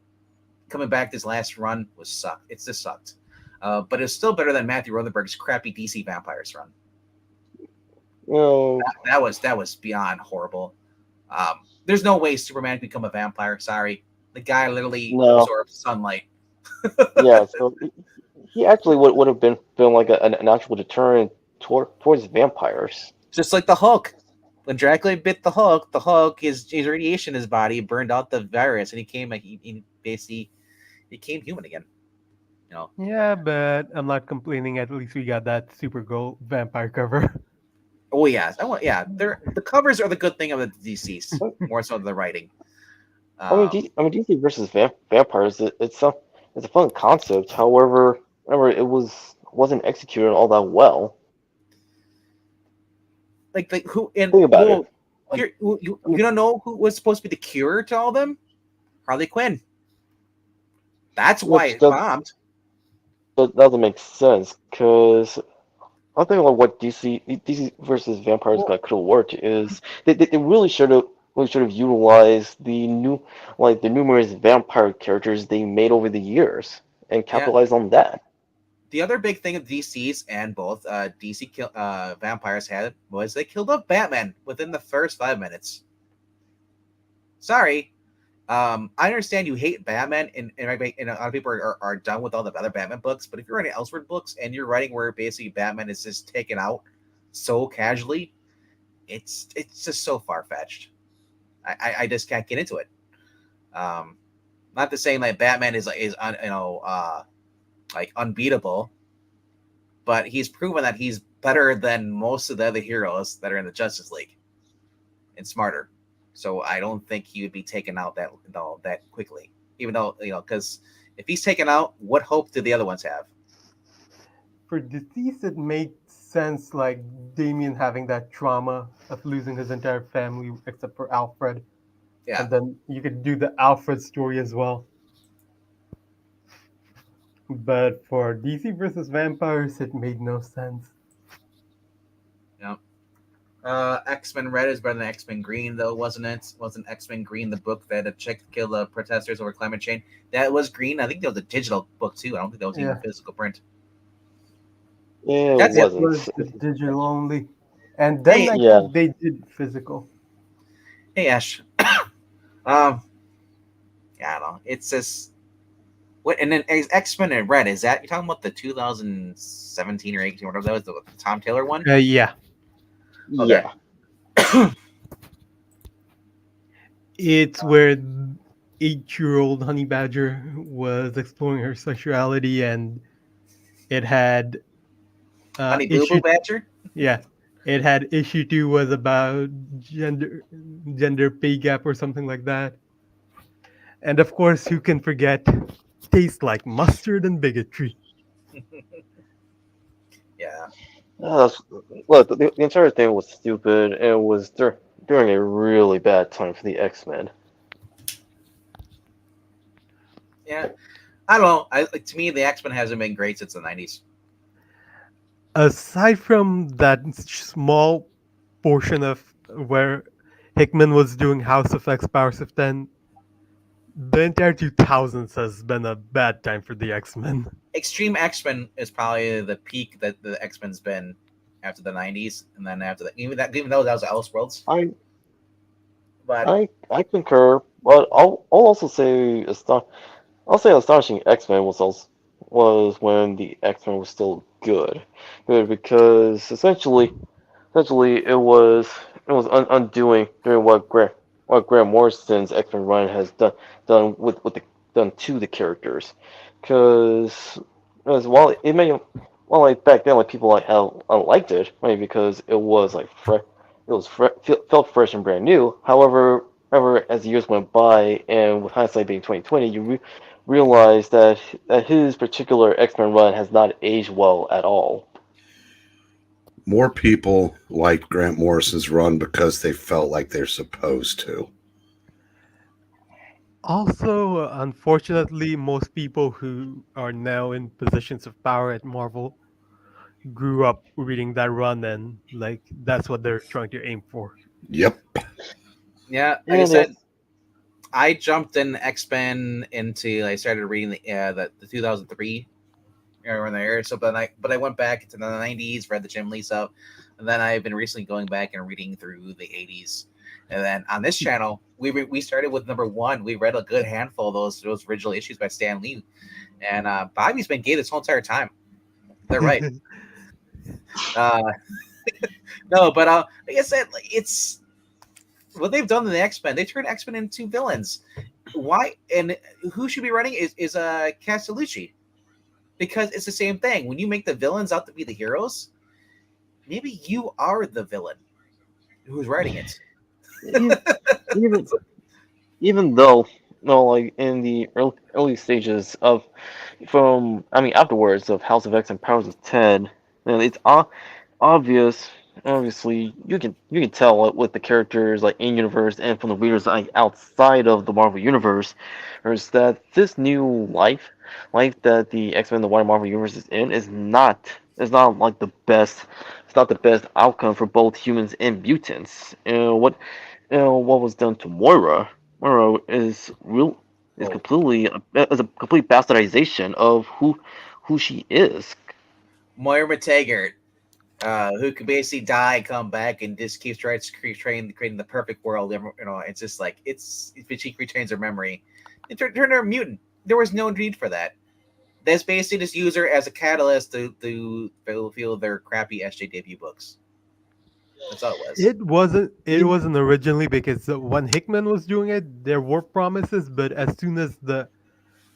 Coming back this last run was sucked. It just sucked. But it's still better than Matthew Rothenberg's crappy DC Vampires run. No. That was beyond horrible. There's no way Superman could become a vampire. Sorry. The guy literally absorbs sunlight. Yeah, so he actually would have been like an actual deterrent towards vampires. Just like the Hulk. When Dracula bit the Hulk, his radiation in his body burned out the virus, and he basically became human again. Yeah, but I'm not complaining. At least we got that Supergirl vampire cover. Oh yeah, the covers are the good thing of the DCs, more so than the writing. DC versus vampires. It's a fun concept. However, it wasn't executed all that well. Like who and think about it. You don't know who was supposed to be the cure to all of them? Harley Quinn. That's why it bombed. That doesn't make sense because I think like what DC versus vampires could have worked is they really should have utilized the numerous vampire characters they made over the years and capitalized on that. The other big thing of DC's and both DC vampires had was they killed off Batman within the first 5 minutes. Sorry. I understand you hate Batman, and a lot of people are done with all the other Batman books. But if you're writing Elseworld books and you're writing where basically Batman is just taken out so casually, it's just so far fetched. I just can't get into it. Not to say like Batman is unbeatable, but he's proven that he's better than most of the other heroes that are in the Justice League, and smarter. So I don't think he would be taken out that quickly. Even though because if he's taken out, what hope do the other ones have? For deceased, it made sense, like Damien having that trauma of losing his entire family except for Alfred. Yeah, and then you could do the Alfred story as well. But for DC versus vampires, it made no sense. Yeah. X-Men Red is better than X-Men Green, though, wasn't it? Wasn't X-Men Green the book that a chick killed the protesters over climate change? That was Green. I think that was a digital book too. I don't think that was even physical print. Yeah, it was digital only, and then they did physical. Hey Ash, I don't know. It's just what, and then X-Men and Red, is that you're talking about the 2017 or 18 or whatever that was, the Tom Taylor one? Yeah. Okay. Yeah. It's where 8-year-old Honey Badger was exploring her sexuality, and it had Honey Boo Boo Badger. Yeah, it had issue 2 was about gender pay gap or something like that, and of course, who can forget Tastes Like Mustard and Bigotry? Yeah. That's, look, the entire thing was stupid. And it was during a really bad time for the X-Men. Yeah, I don't know. To me, the X Men hasn't been great since the '90s. Aside from that small portion of where Hickman was doing House of X, Powers of 10, the entire 2000s has been a bad time for the X-Men. Extreme X Men is probably the peak that the X Men's been after the '90s, and then after that, even though that was Elseworlds, I but I concur, but I'll also say I'll say Astonishing X-Men was when the X-Men was still good because essentially it was undoing during what Grant Morrison's X-Men run has done with the done to the characters, because while it may well like back then like people like liked it maybe because it was like felt fresh and brand new. However, as the years went by and with hindsight being 2020, realize that his particular X-Men run has not aged well at all. More people liked Grant Morrison's run because they felt like they're supposed to. Also, unfortunately, most people who are now in positions of power at Marvel grew up reading that run, and like that's what they're trying to aim for. Yep. yeah, like I And there's said, I jumped in X Men into. I started reading the 2003 around there. So, but I went back into the '90s, read the Jim Lee stuff, and then I've been recently going back and reading through the '80s. And then on this channel, we started with number one. We read a good handful of those original issues by Stan Lee, and Bobby's been gay this whole entire time. They're right. Uh, no, but like I said, like, it's what they've done in the X Men. They turned X Men into villains. Why and who should be running is Castellucci, because it's the same thing. When you make the villains out to be the heroes, maybe you are the villain who's writing it. even even though no like in the early stages of from I mean afterwards of House of X and Powers of 10, and it's obvious obviously you can tell it with the characters like in universe and from the readers like outside of the Marvel universe is that this new life that the X-Men the wider Marvel universe is in is not like the best it's not the best outcome for both humans and mutants. What was done to Moira is Oh, completely is a complete bastardization of who she is. Moira Taggart, who can basically die, come back, and just keeps trying to creating the perfect world. It's just like if she retains her memory, it turned her a mutant. There was no need for that. That's basically just use her as a catalyst to fulfill their crappy SJ debut books. That's all it was. It wasn't. It wasn't originally because when Hickman was doing it, there were promises, but as soon as the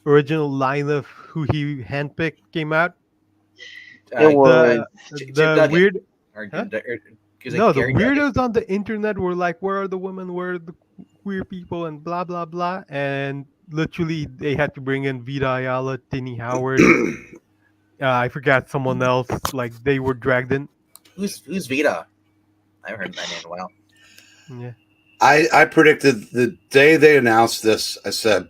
original line of who he handpicked came out, It was the Jim the Duggan weird, or huh? because like No, the Gary Duggan. weirdos on the internet were like, "Where are the women? Where are the queer people?" and blah blah blah. And literally, they had to bring in Vita Ayala, Tinny Howard. I forgot someone else. Like they were dragged in. Who's Vita? I haven't heard that name in a while. Yeah. I predicted the day they announced this. I said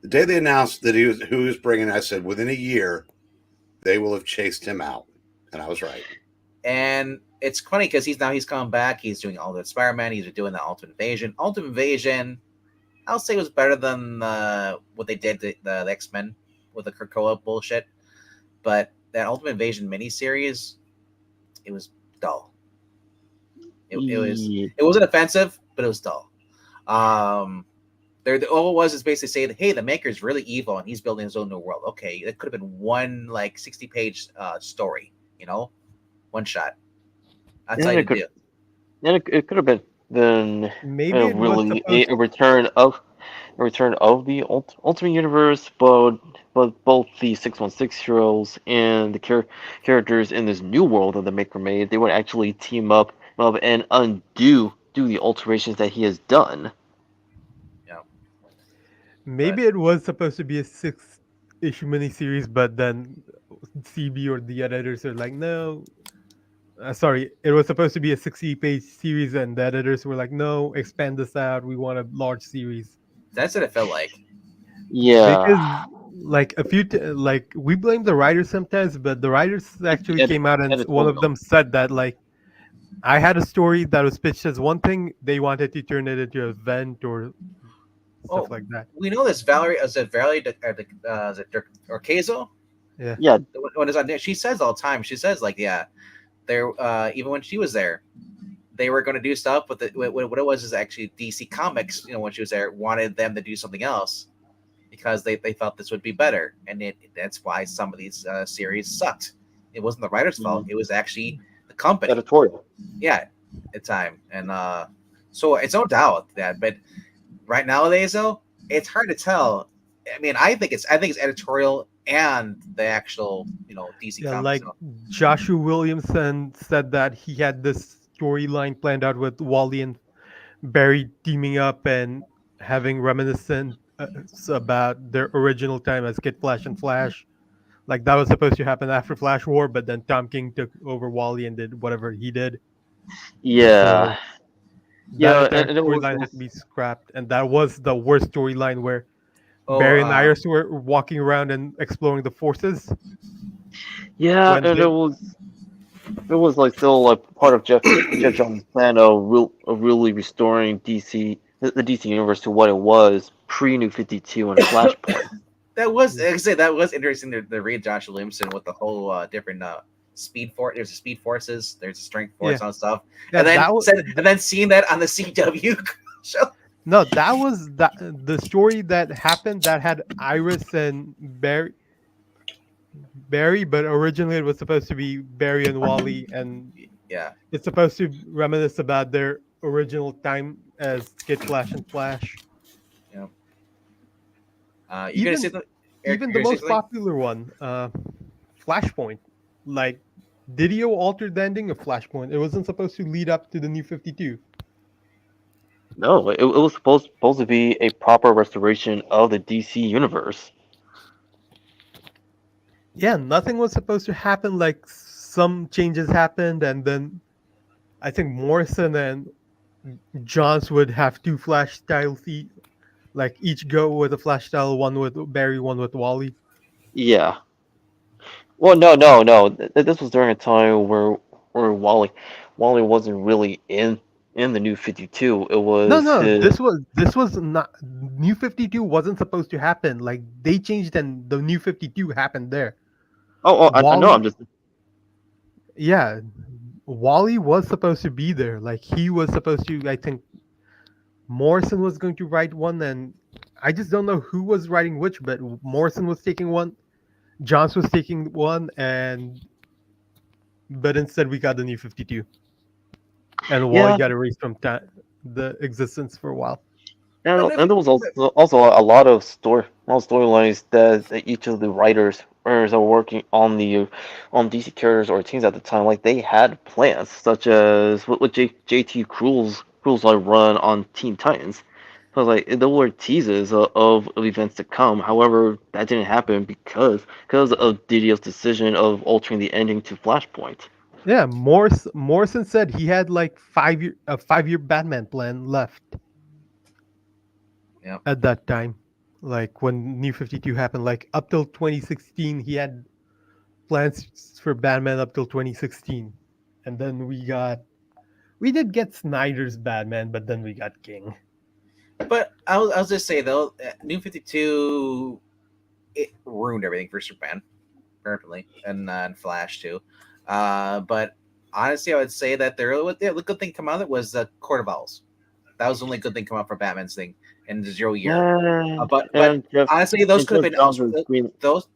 the day they announced that who he was bringing. I said within a year they will have chased him out, and I was right. And it's funny because he's come back. He's doing all the Spider-Man. He's doing the Ultimate Invasion. Ultimate Invasion, I'll say, was better than what they did to the X-Men with the Krakoa bullshit. But that Ultimate Invasion miniseries, it was dull. e- It wasn't offensive, but it was dull. Um, all it was is basically saying, "Hey, the maker's really evil, and he's building his own new world." Okay, it could have been one like 60-page story, one shot. That's all and you it need to could do. and it could have been Maybe it was really supposed. a return of the Ultimate Universe, but both the 616 heroes and the characters in this new world that the Maker made, they would actually team up and undo do the alterations that he has done. Yeah, but Maybe it was supposed to be a six-issue miniseries, but then CB or the editors are like, no. sorry, it was supposed to be a 60-page series, and the editors were like, "No, expand this out. We want a large series." That's what it felt like. Because Yeah. like like we blame the writers sometimes, but the writers actually came out and one of them said that like I had a story that was pitched as one thing, they wanted to turn it into an event or stuff like that. We know this Valerie. Is it Valerie? Is it Orcazo? Yeah. Yeah. When it's on there, she says all the time. She says like, yeah, there. Even when she was there, they were going to do stuff, but what it was is actually DC Comics. You know, when she was there, wanted them to do something else because they felt this would be better, and that's why some of these series sucked. It wasn't the writer's fault; it was actually the company editorial. Yeah, at time, and so it's no doubt that. But right nowadays, though, it's hard to tell. I mean, I think it's editorial and the actual DC Yeah, Comics. like Joshua Williamson said that he had this storyline planned out with Wally and Barry teaming up and having reminiscent about their original time as Kid Flash and Flash. Like that was supposed to happen after Flash War, but then Tom King took over Wally and did whatever he did. Yeah. So that entire storyline had to be scrapped, and that was the worst storyline where Barry and Iris were walking around and exploring the forces. Yeah, and it was like still like part of Jeff Johns' plan of really restoring the DC universe to what it was pre New 52 and Flashpoint. That was, like I say, that was interesting to read Joshua Williamson with the whole different speed force. There's a speed forces, there's a strength force and stuff, and then seeing that on the CW show. No, that was the story that happened that had Iris and Barry, but originally it was supposed to be Barry and Wally, and it's supposed to reminisce about their original time as Kid Flash and Flash. Yeah. Even the most popular one, Flashpoint, like Didio altered the ending of Flashpoint. It wasn't supposed to lead up to the New 52. No, it was supposed to be a proper restoration of the DC universe. Yeah, nothing was supposed to happen. Like some changes happened, and then I think Morrison and Johns would have two Flash styles, like each go with a Flash style, one with Barry, one with Wally. Yeah. Well, no. This was during a time where Wally wasn't really in the New 52. It was This was not New 52 wasn't supposed to happen. Like they changed and the New 52 happened there. I know. I'm just. Yeah, Wally was supposed to be there. Like he was supposed to. I think Morrison was going to write one, and I just don't know who was writing which. But Morrison was taking one, Johns was taking one, but instead we got the New 52, and Wally got erased from the existence for a while. And there was also a lot of storylines that each of the writers are working on DC characters or teams at the time. Like they had plans, such as with JT Cruel's like run on Teen Titans. So like there were teases of events to come. However, that didn't happen because of Didio's decision of altering the ending to Flashpoint. Yeah, Morrison said he had like a 5-year Batman plan left. Yeah. At that time, like when New 52 happened, like up till 2016, he had plans for Batman up till 2016, and then we did get Snyder's Batman, but then we got King. But I'll just say though, New 52, it ruined everything for Superman, apparently, and Flash too. But honestly, I would say that the good thing come out of it was the Court of Owls. That was the only good thing come out for Batman's thing in the 0 year. But honestly, those could have been those.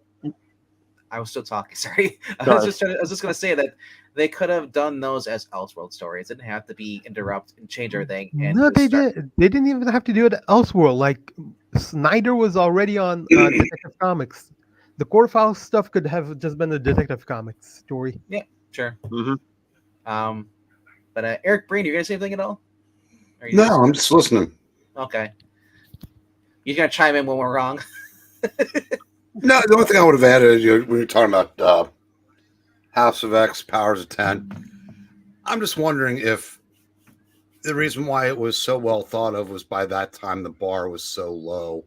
I was still talking. Sorry, I was just gonna say that they could have done those as Elseworld stories. It didn't have to be interrupt and change everything. And no, they did. They didn't even have to do it Elseworld. Like Snyder was already on Detective Comics. The Court of Owls stuff could have just been a Detective Comics story. Yeah, sure. Mm-hmm. But Eric Breen, you gonna say anything at all? No, I'm just listening. Okay. You're gonna chime in when we're wrong. No, the only thing I would have added is we were talking about House of X, Powers of 10. I'm just wondering if the reason why it was so well thought of was by that time the bar was so low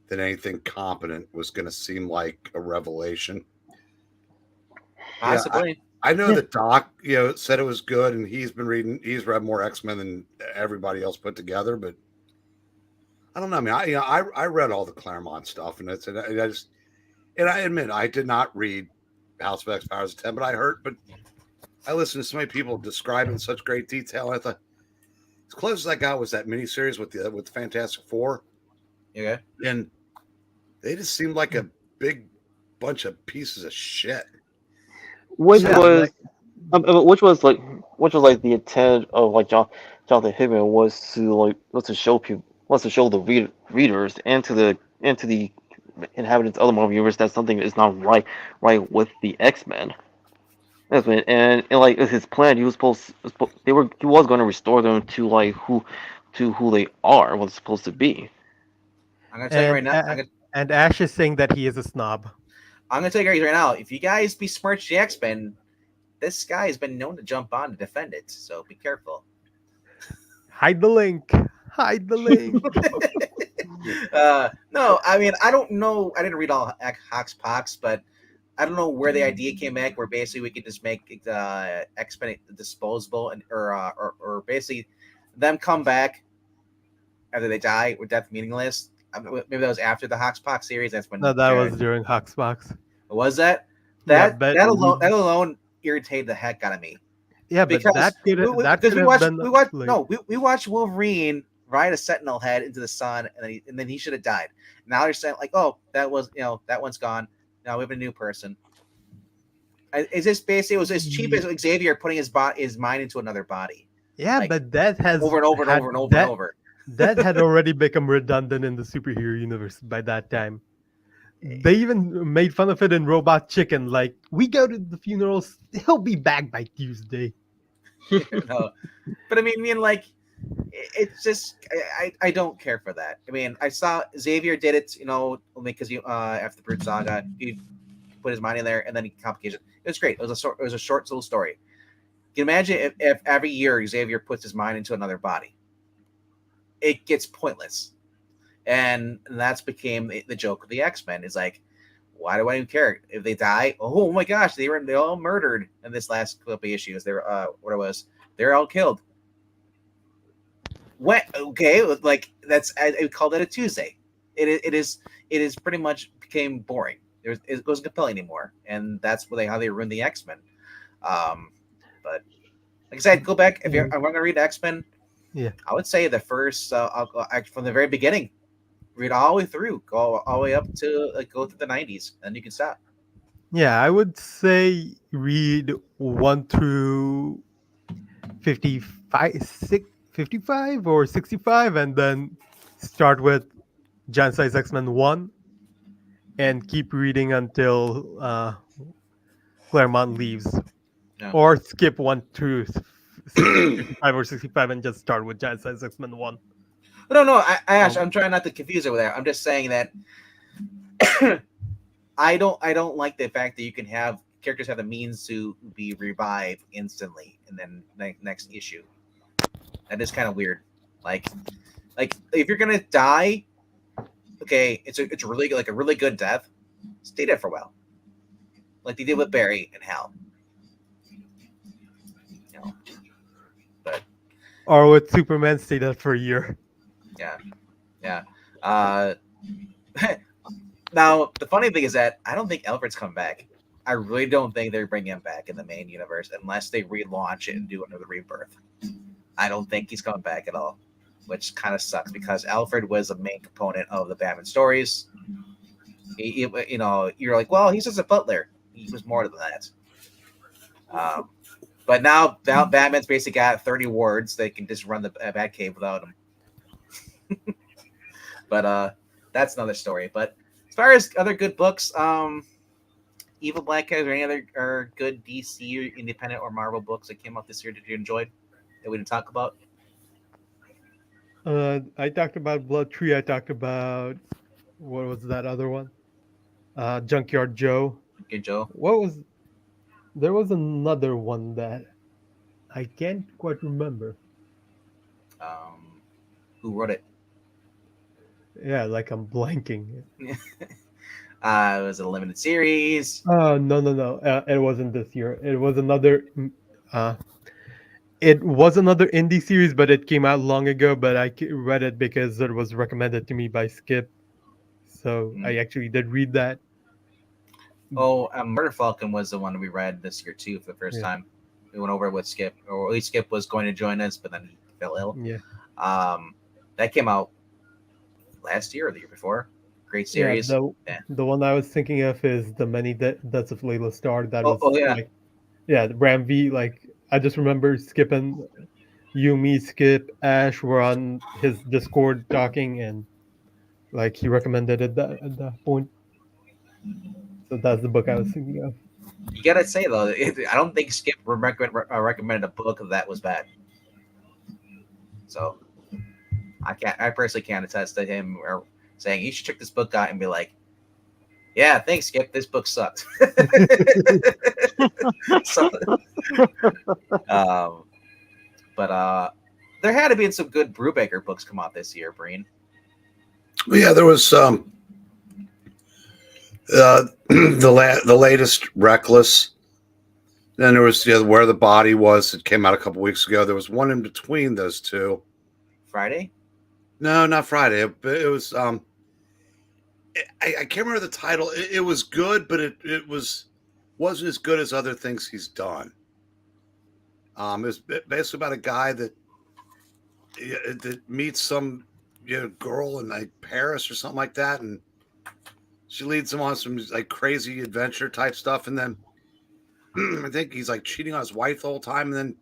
that anything competent was going to seem like a revelation. Possibly. Yeah, I know that Doc, said it was good, and he's read more X-Men than everybody else put together, but I don't know. I mean, I read all the Claremont stuff, and I admit I did not read House of X, Powers of 10, but I listened to so many people describe it in such great detail. I thought as close as I got was that miniseries with the Fantastic Four. Yeah. And they just seemed like a big bunch of pieces of shit. Which was the intent of like Jonathan Hickman was to show people, was to show the readers and to the inhabitants of the Marvel universe that something is not right with the X-Men. And like his plan, he was he was going to restore them to like who they are, what it's supposed to be. I'm gonna tell you right now. And Ash is saying that he is a snob. I'm gonna tell you guys right now. If you guys besmirch the X-Men, this guy has been known to jump on to defend it. So be careful. Hide the link. Hide the link. No, I mean I don't know. I didn't read all Hox Pox, but I don't know where the idea came back. Where basically we could just make X-Men disposable and or basically them come back after they die with death meaningless. Maybe that was after the Hox Pox series. That's when. No, that was during Hoxbox. Was that? That alone irritated the heck out of me. Yeah, but we watched Wolverine ride a Sentinel head into the sun, and then he should have died. Now they're saying like, oh, that one's gone. Now we have a new person. Is this basically, it was as cheap as Xavier putting his mind into another body? Yeah, like, but that has over and over and over and over and over. That had already become redundant in the superhero universe by that time. They even made fun of it in Robot Chicken. Like, we go to the funerals, he'll be back by Tuesday. No. But I mean, like, it's just I don't care for that. I mean, I saw Xavier did it, because after the Brute Saga, he put his mind in there and then he complicated it. It was great. It was a short little story. You can imagine if every year Xavier puts his mind into another body. It gets pointless. And that's became the joke of the X-Men. Is like, why do I even care if they die? Oh my gosh, they all murdered in this last couple of issues. They're all killed. What? Okay, like that's I call that a Tuesday. It is pretty much became boring. It wasn't compelling anymore, and that's how they ruined the X-Men. But like I said, go back if I'm going to read X-Men. Yeah, I would say the first I'll go from the very beginning, read all the way through, go all the way up to go through the 90s, and you can stop. Yeah, I would say read 1 through 55 or 65, and then start with John Size X-Men 1, and keep reading until Claremont leaves, or skip 1 through 55 or 65 and just start with Giant Size X-Men 1. No, Ash, I'm trying not to confuse over there. I'm just saying that I don't like the fact that you can have characters have the means to be revived instantly and then next issue. That is kind of weird. Like if you're gonna die, okay, it's really like a really good death. Stay dead for a while, like they did with Barry and Hal. Or with Superman, stay dead for a year. Yeah. Now the funny thing is that I don't think Alfred's come back. I really don't think they're bringing him back in the main universe unless they relaunch it and do another rebirth. I don't think he's coming back at all, which kind of sucks because Alfred was a main component of the Batman stories. You're like, well, he's just a butler. He was more than that. But now Batman's basically got 30 wards that can just run the Batcave without him. But that's another story. But as far as other good books, Evil Black Cat, or any other good DC or independent or Marvel books that came out this year that you enjoyed that we didn't talk about? I talked about Blood Tree. I talked about, what was that other one? Junkyard Joe. Junkyard Joe. There was another one that I can't quite remember. Who wrote it? Yeah, like I'm blanking. It was a limited series. No. It wasn't this year. It was another. Uh, it was another indie series, but it came out long ago. But I read it because it was recommended to me by Skip, so I actually did read that. Oh, Murder Falcon was the one we read this year too for the first time. We went over with Skip, or at least Skip was going to join us, but then he fell ill. Yeah. That came out last year or the year before. Great series. The one I was thinking of is the Many Deaths of Layla Starr. That was yeah. like, the Ram V. Like I just remember Skip and Yumi, Skip, Ash were on his Discord talking, and like he recommended it at that point. So that's the book I was thinking of. You gotta say though, I don't think Skip recommended a book that was bad. So I personally can't attest to him or saying you should check this book out and be like, yeah, thanks, Skip. This book sucked. So, but there had to be some good Brubaker books come out this year, Breen. Well, yeah, there was the latest Reckless. Then there was Where the Body Was. It came out a couple weeks ago. There was one in between those two. Friday? No, not Friday. It was I can't remember the title. It was good, but it wasn't as good as other things he's done. It was basically about a guy that meets some girl in like Paris or something like that, and she leads him on some like crazy adventure type stuff, and then I think he's like cheating on his wife the whole time, and then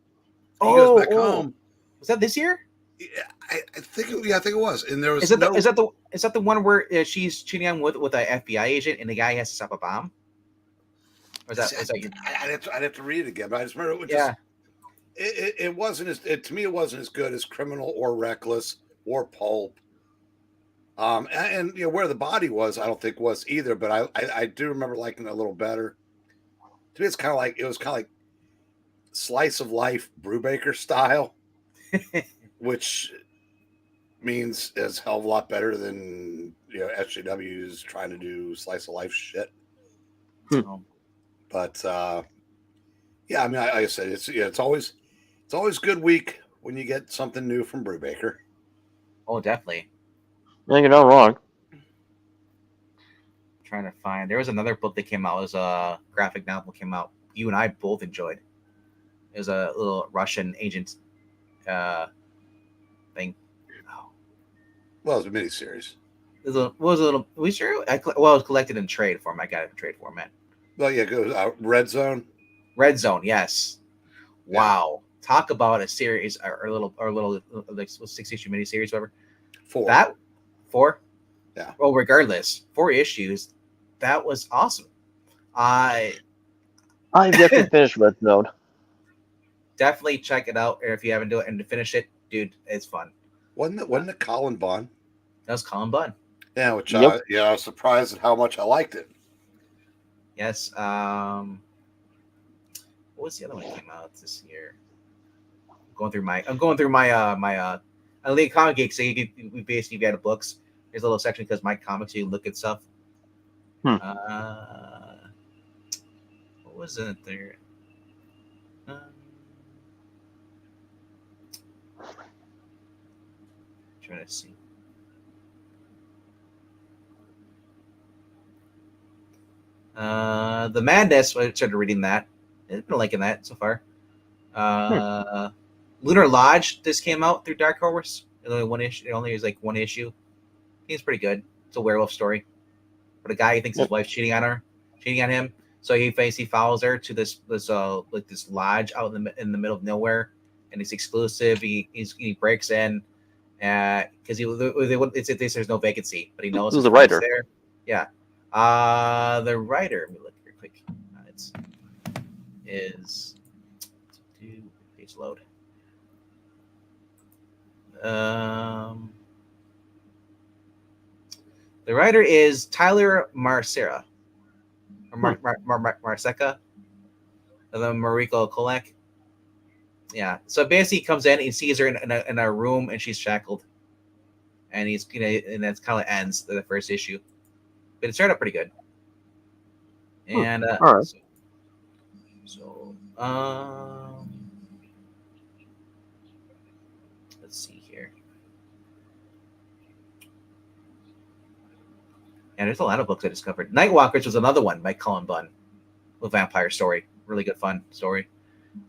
he goes back home. Was that this year? Yeah, I think it was. And there was is that the one where she's cheating on with an FBI agent and the guy has to stop a bomb? Or is that I'd have to read it again, but I just remember it wasn't to me it wasn't as good as Criminal or Reckless or Pulp. And Where the Body Was, I don't think was either, but I do remember liking it a little better. To me, it was kind of like slice of life Brubaker style, which means is a hell of a lot better than SJW's trying to do slice of life shit. But yeah, I mean, like I said, it's always good week when you get something new from Brubaker. Oh, definitely. Yeah, you're not wrong. Trying to find. There was another book that came out. It was a graphic novel came out. You and I both enjoyed. It was a little Russian agent thing. Oh. Well, it was a miniseries. It was a little. We sure. It was collected in trade form. I got it in trade format. Well, yeah, it goes Red Zone. Red Zone, yes. Wow, talk about a series or a little like 6-issue miniseries, whatever. 4. 4. Yeah. Well, regardless, 4 issues. That was awesome. I've yet to finish Red Zone. Definitely check it out, or if you haven't done it and to finish it, dude, it's fun. Wasn't it Colin Bunn? That was Colin Bunn. Yeah, which I was surprised at how much I liked it. Yes. What was the other one that came out this year? I'm going through my I leave Comic Geek, so we basically get out books. There's a little section because my comics you look at stuff. What was it there? Trying to see. The Madness. I started reading that. I've been liking that so far. Lunar Lodge. This came out through Dark Horse. Only one issue. It only is like one issue. I think it's pretty good. It's a werewolf story. But a guy who thinks his wife's cheating on him. So he follows her to this lodge out in the middle of nowhere, and it's exclusive. He breaks in, because there's no vacancy, but he knows who's the writer there. Yeah, the writer. Let me look here quick. Is page load. The writer is Tyler Marcera. Or Marseca. And then Mariko Kolek. Yeah. So basically, he comes in, he sees her in a room, and she's shackled, and and that's kind of ends the first issue. But it started out pretty good. And All right. so let's see here. And there's a lot of books I discovered. Nightwalkers was another one by Cullen Bunn, a vampire story. Really good, fun story.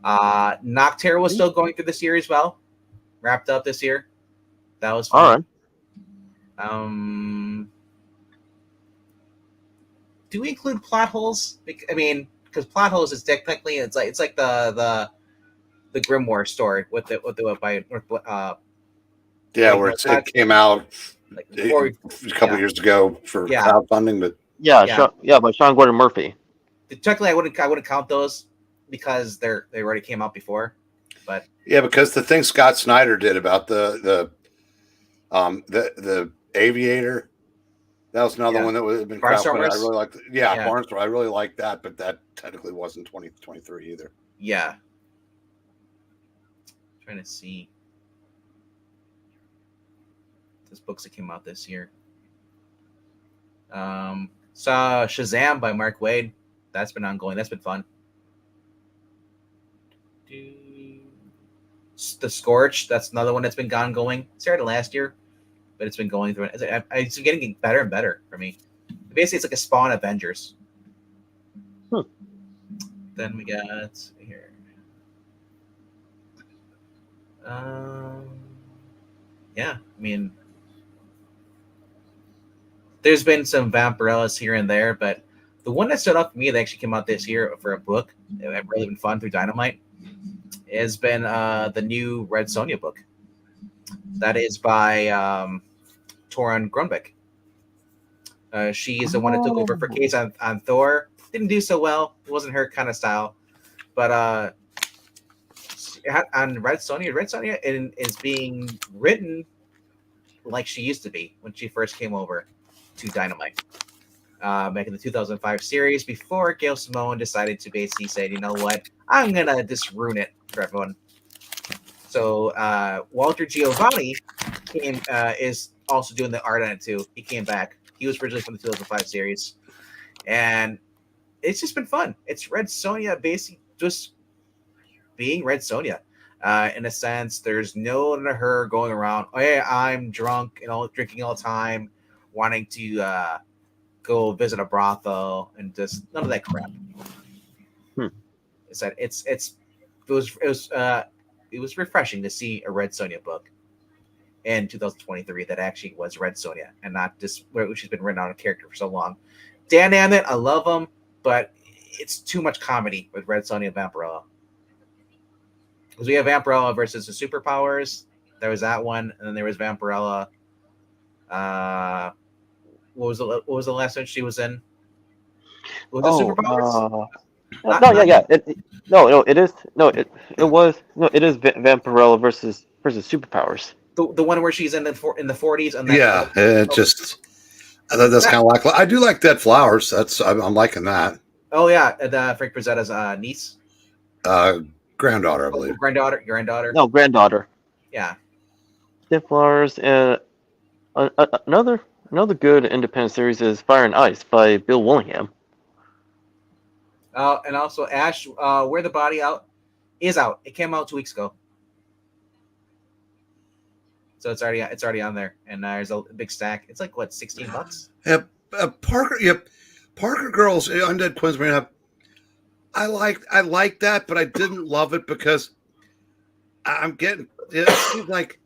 Nocterra was still going through this year as well. Wrapped up this year. That was fun. All right. Do we include plot holes? I mean, because plot holes is technically it's like the Grimoire story with the by where it came out like a couple years ago for crowdfunding, but by Sean Gordon Murphy. Technically, I wouldn't count those because they already came out before. But because the thing Scott Snyder did about the Aviator, that was another one that would have been crowdfunded. I really liked. Barnstorm. I really liked that, but that technically wasn't 2023 either. Yeah. Trying to see. There's books that came out this year. Saw Shazam by Mark Waid. That's been ongoing. That's been fun. The Scorch. That's another one that's been ongoing. It started last year, but it's been going through it. It's getting better and better for me. Basically, it's like a Spawn Avengers. Then we got here. I mean, there's been some Vampirellas here and there, but the one that stood out for me that actually came out this year for a book that had really been fun through Dynamite has been the new Red Sonja book. That is by Torunn Grunbeck. She's the one that took over for Case on Thor. Didn't do so well. It wasn't her kind of style. But on Red Sonja is being written like she used to be when she first came over to Dynamite. Back in the 2005 series, before Gail Simone decided to basically say, you know what, I'm going to just ruin it for everyone. So Walter Giovanni is also doing the art on it too. He came back. He was originally from the 2005 series. And it's just been fun. It's Red Sonja basically just being Red Sonja. In a sense, there's no her going around, oh yeah, I'm drunk and drinking all the time, wanting to go visit a brothel and just none of that crap. It was refreshing to see a Red Sonja book in 2023 that actually was Red Sonja and not just where she's been written on a character for so long. Dan Ammett, I love him, but it's too much comedy with Red Sonja and Vampirella. Because we have Vampirella versus the Superpowers. There was that one, and then there was Vampirella. What was the last one she was in? Was it Superpowers? It is Vampirella versus Superpowers. The one where she's in the 40s. And that's kind of like, I do like Dead Flowers. I'm liking that. Oh yeah, Frank Frazzetta's niece. Granddaughter, I believe. Granddaughter. No, granddaughter. Yeah. Dead Flowers, and another good independent series is Fire and Ice by Bill Willingham. And also Ash, Where the Body Out is out. It came out 2 weeks ago, so it's already on there. And there's a big stack. It's like what, $16? Yeah, Parker Girls, Undead Twins. I like that, but I didn't love it because it seems like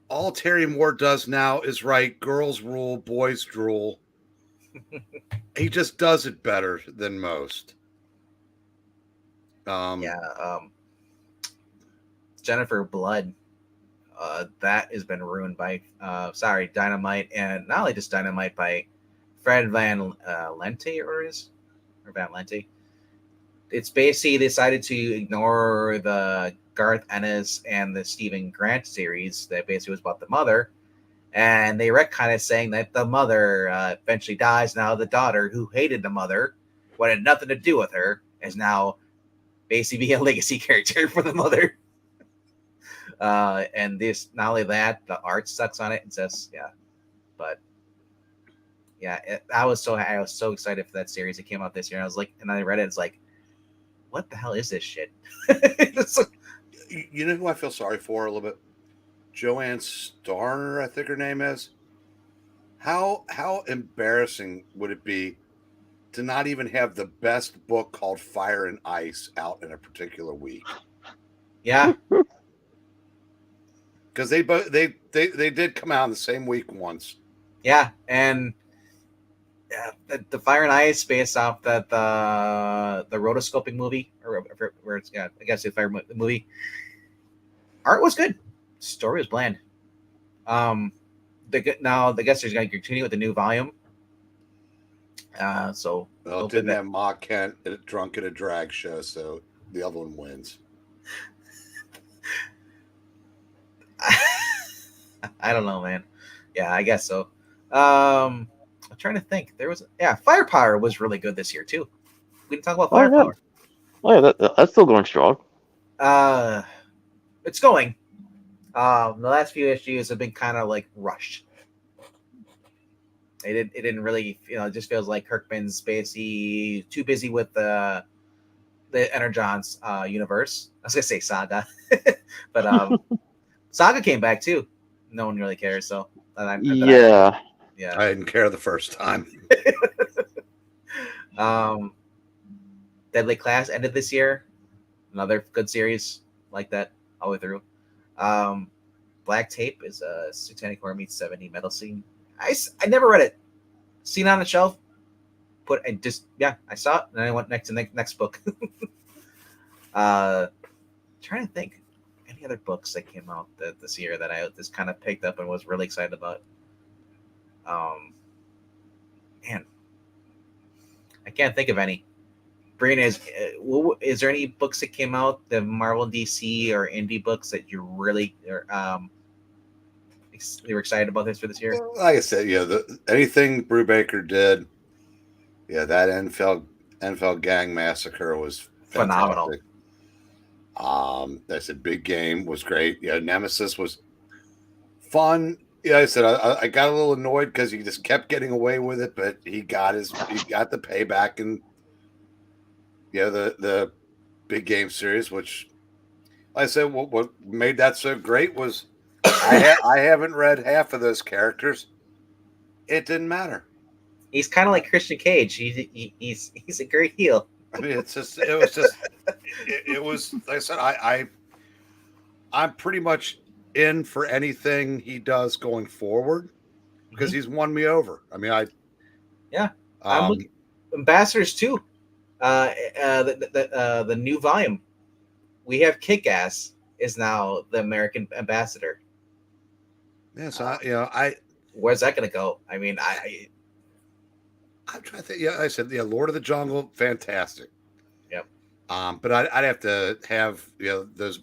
all Terry Moore does now is write girls rule, boys drool. He just does it better than most. Jennifer Blood, that has been ruined by Dynamite, and not only just Dynamite, by Fred Van Lente or Van Lente. It's basically decided to ignore the Garth Ennis and the Stephen Grant series that basically was about the mother, and they retcon it saying that the mother eventually dies. Now the daughter, who hated the mother, wanted nothing to do with her, is now basically being a legacy character for the mother. And this, not only that, the art sucks on it. It's just but I was so excited for that series. It came out this year. And I was like, and I read it. It's like, what the hell is this shit? You know who I feel sorry for a little bit? Joanne Starner, I think her name is. How embarrassing would it be to not even have the best book called Fire and Ice out in a particular week? Yeah, because they did come out in the same week once. Yeah, and the Fire and Ice based off the rotoscoping movie, or where it's I guess the movie. Art was good, story was bland. Now I guess there's going to continue with the new volume. So it didn't have Ma Kent drunk at a drag show, so the other one wins. I don't know, man. Yeah, I guess so. I'm trying to think. There was Firepower was really good this year too. We didn't talk about Firepower. That's still going strong. It's going. The last few issues have been kind of like rushed. It didn't really, it just feels like Kirkman's basically too busy with the Energon's universe. I was gonna say Saga, but Saga came back too. No one really cares, so I didn't care the first time. Deadly Class ended this year. Another good series like that all the way through. Black Tape is a Satanic Horror meets 70 metal scene. I never read it. Seen it on the shelf. I saw it, and then I went next book. Trying to think any other books that came out this year that I just kind of picked up and was really excited about. Man, I can't think of any. Breen, is there any books that came out, the Marvel, DC, or indie books that you really you were excited about for this year? Like I said, anything Brubaker did, that NFL Gang Massacre was phenomenal. I said Big Game was great. Nemesis was fun. I said I got a little annoyed because he just kept getting away with it, but he got the payback, and the Big Game series, which like I said, what made that so great was I haven't read half of those characters. It didn't matter. He's kind of like Christian Cage. He's a great heel. I mean, it was. Like I said, I'm pretty much in for anything he does going forward because he's won me over. I mean, I'm looking Ambassadors too. The new volume. We have Kick-Ass is now the American ambassador. Yeah, so where's that going to go? I mean, I'm trying to think. I said, Lord of the Jungle, fantastic. Yep. But I'd have to have those.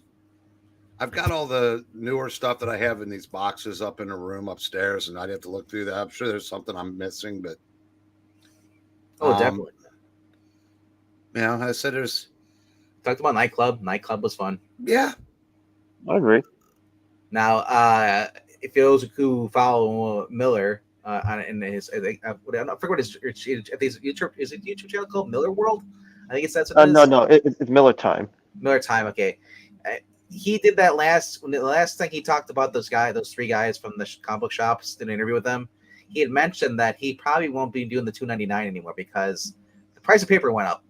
I've got all the newer stuff that I have in these boxes up in a room upstairs, and I'd have to look through that. I'm sure there's something I'm missing, but definitely. I said there's. Talked about Nightclub. Nightclub was fun. Yeah, I agree. Now, if those who follow Miller in his, I forget what his YouTube channel called Miller World. I think that's what it is. No, it's Miller Time. Miller Time. Okay, he did that the last thing he talked about those three guys from the comic book shops. Did an interview with them. He had mentioned that he probably won't be doing the $2.99 anymore because the price of paper went up.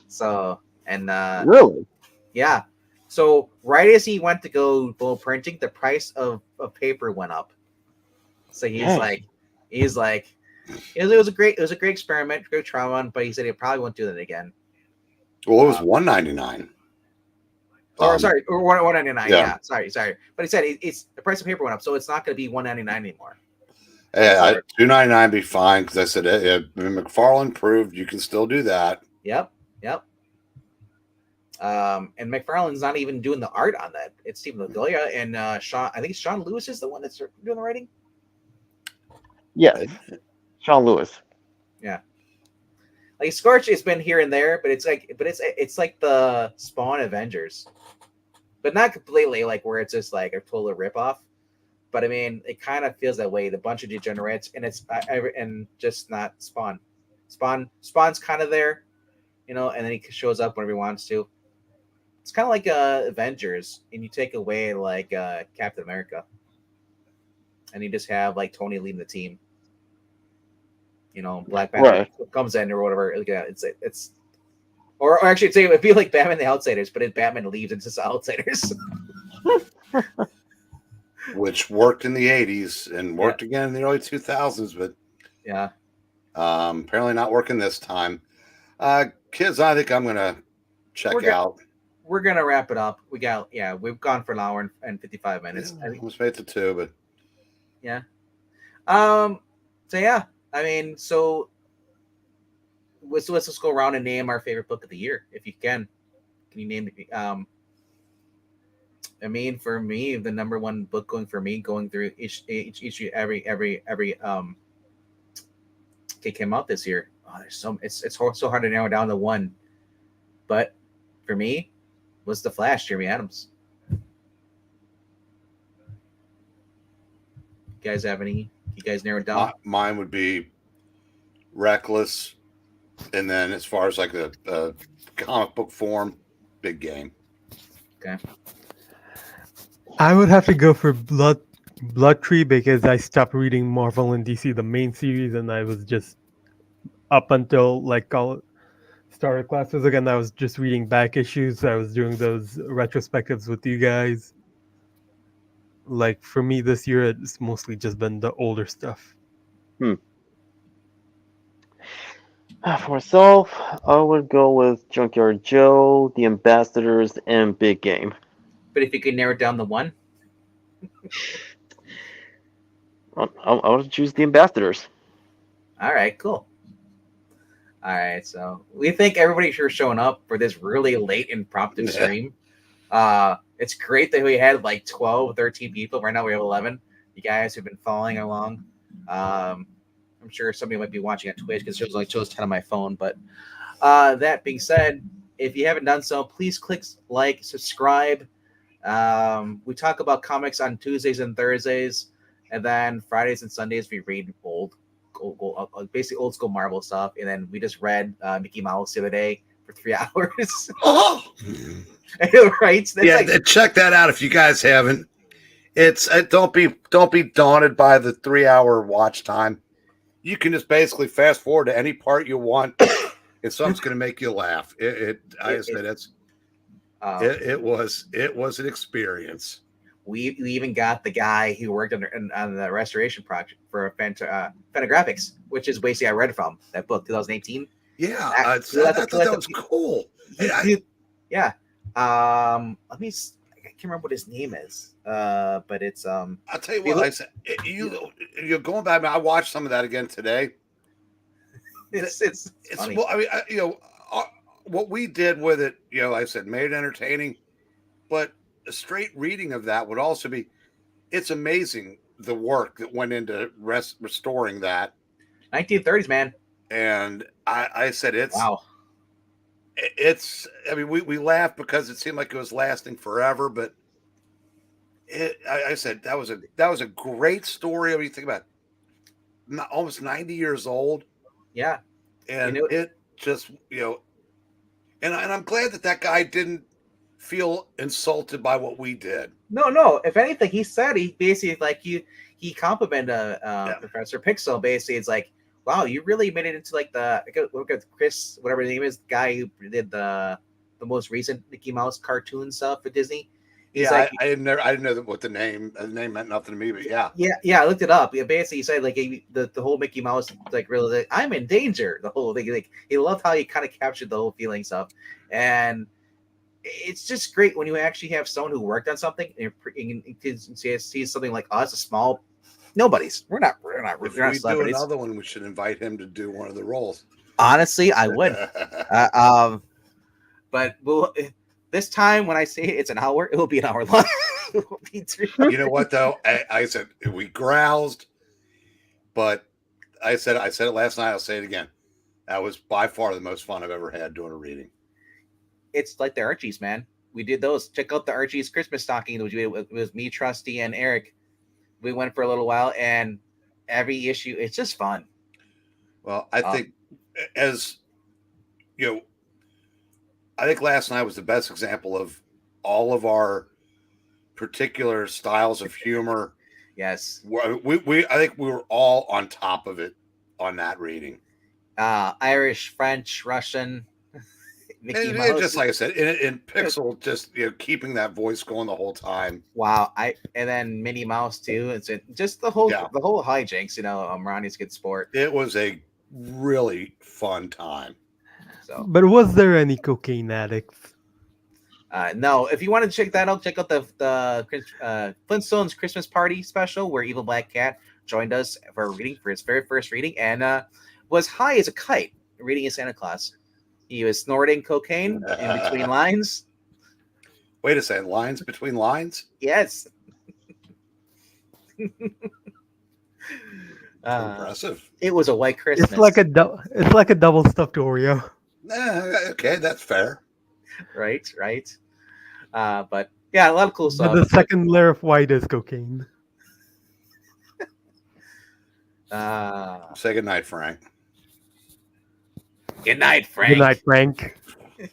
So really, yeah. So right as he went to go printing, the price of paper went up. So he's like, it was a great experiment, great trial run, but he said he probably won't do that again. Well, it was $1.99. Or $1.99. Yeah, sorry. But he said it's the price of paper went up, so it's not going to be $1.99 anymore. Yeah, $2.99 be fine because I said McFarlane proved you can still do that. Yep. And McFarlane's not even doing the art on that. It's Stephen LaGoya and Sean. I think Sean Lewis is the one that's doing the writing. Yeah, Sean Lewis. Yeah, like Scorch has been here and there, but it's like the Spawn Avengers. but not completely like where it's just like a total ripoff. But I mean, it kind of feels that way. The bunch of degenerates, and it's and just not Spawn. Spawn's kind of there, you know, and then he shows up whenever he wants to. It's kind of like Avengers, and you take away like Captain America, and you just have like Tony leading the team. You know, Black Panther comes in or whatever. Yeah, it's or actually, it'd be like Batman the Outsiders, but if Batman leaves, it's just Outsiders. Which worked in the 80s and worked again in the early 2000s, but apparently not working this time. Kids, I think I'm gonna check out. We're gonna wrap it up. We've gone for an hour and 55 minutes. I think almost made it to 2, but so yeah, I mean, so let's just go around and name our favorite book of the year, if you can. Can you name it? I mean, for me, the number one book going through each issue, every it came out this year. Oh, there's it's so hard to narrow down to one, but for me, was The Flash, Jeremy Adams. You guys have any? You guys narrow it down? Mine would be Reckless, and then as far as like the comic book form, Big Game. Okay. I would have to go for Blood Tree because I stopped reading Marvel and DC, the main series, and I was just up until like started classes again. I was just reading back issues. I was doing those retrospectives with you guys. Like for me this year, it's mostly just been the older stuff. For myself, I would go with Junkyard Joe, The Ambassadors, and Big Game. But if you could narrow it down to one, I would choose The Ambassadors. All right, cool. All right, so we thank everybody for showing up for this really late impromptu stream. It's great that we had like 12, 13 people. Right now we have 11. You guys have been following along. I'm sure somebody might be watching on Twitch because it shows 10 on my phone. But that being said, if you haven't done so, please click like, subscribe. We talk about comics on Tuesdays and Thursdays, and then Fridays and Sundays we read basically old school Marvel stuff. And then we just read Mickey Mouse the other day for 3 hours. Oh, right? So check that out if you guys haven't. It's don't be daunted by the 3-hour watch time. You can just basically fast forward to any part you want, and something's going to make you laugh. It was an experience. We even got the guy who worked on the restoration project for Fantagraphics, which is basically I read from that book, 2018. Yeah, I thought that was cool. Let me. I can't remember what his name is. But it's I'll tell you what. I said you're going back. I watched some of that again today. It's funny. Well, I mean, what we did with it, like I said, made it entertaining, but a straight reading of that would also be. It's amazing the work that went into restoring that. 1930s, man. And I said it's wow. It's. I mean, we laughed because it seemed like it was lasting forever, but I said that was a great story. I mean, think about it, almost 90 years old. Yeah, and it just and I'm glad that guy didn't feel insulted by what we did. No. If anything, he said he basically like he complimented Professor Pixel. Basically, it's like, wow, you really made it into like look at Chris, whatever his name is, the guy who did the most recent Mickey Mouse cartoon stuff for Disney. He's I didn't know what the name meant nothing to me, but yeah, I looked it up. Yeah, basically, he said like the whole Mickey Mouse like really like, I'm in danger. The whole thing, like he loved how he kind of captured the whole feeling stuff, and it's just great when you actually have someone who worked on something and sees something like us, a small nobodies. We're not if we do another one, we should invite him to do one of the roles. Honestly, I would. But this time when I say it's an hour, it will be an hour long. It will be 3 hours. You know what though? I said we groused, but I said it last night. I'll say it again. That was by far the most fun I've ever had doing a reading. It's like the Archies, man. we did those. Check out the Archie's Christmas stocking. It was me, Trusty, and Eric. We went for a little while, and every issue, it's just fun. Well, I think as you know, I think last night was the best example of all of our particular styles of humor. Yes, we I think we were all on top of it on that reading. Irish, French, Russian. Mickey Mouse. Just like I said, in Pixel, just keeping that voice going the whole time. Wow, and then Minnie Mouse too. It's just the whole hijinks. Ronnie's good sport. It was a really fun time. So, but was there any cocaine addicts? No. If you want to check that out, check out the Flintstones Christmas Party special where Evil Black Cat joined us for a reading for his very first reading and was high as a kite reading as Santa Claus. He was snorting cocaine in between lines. Wait a second, lines between lines? Yes. Impressive. It was a white Christmas. It's like a double stuffed Oreo. Okay, that's fair. Right. But yeah, a lot of cool stuff. The second layer of white is cocaine. Say goodnight, Frank. Good night, Frank. Good night, Frank. Good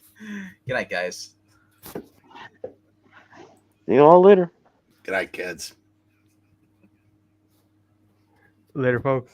night, guys. See you all later. Good night, kids. Later, folks.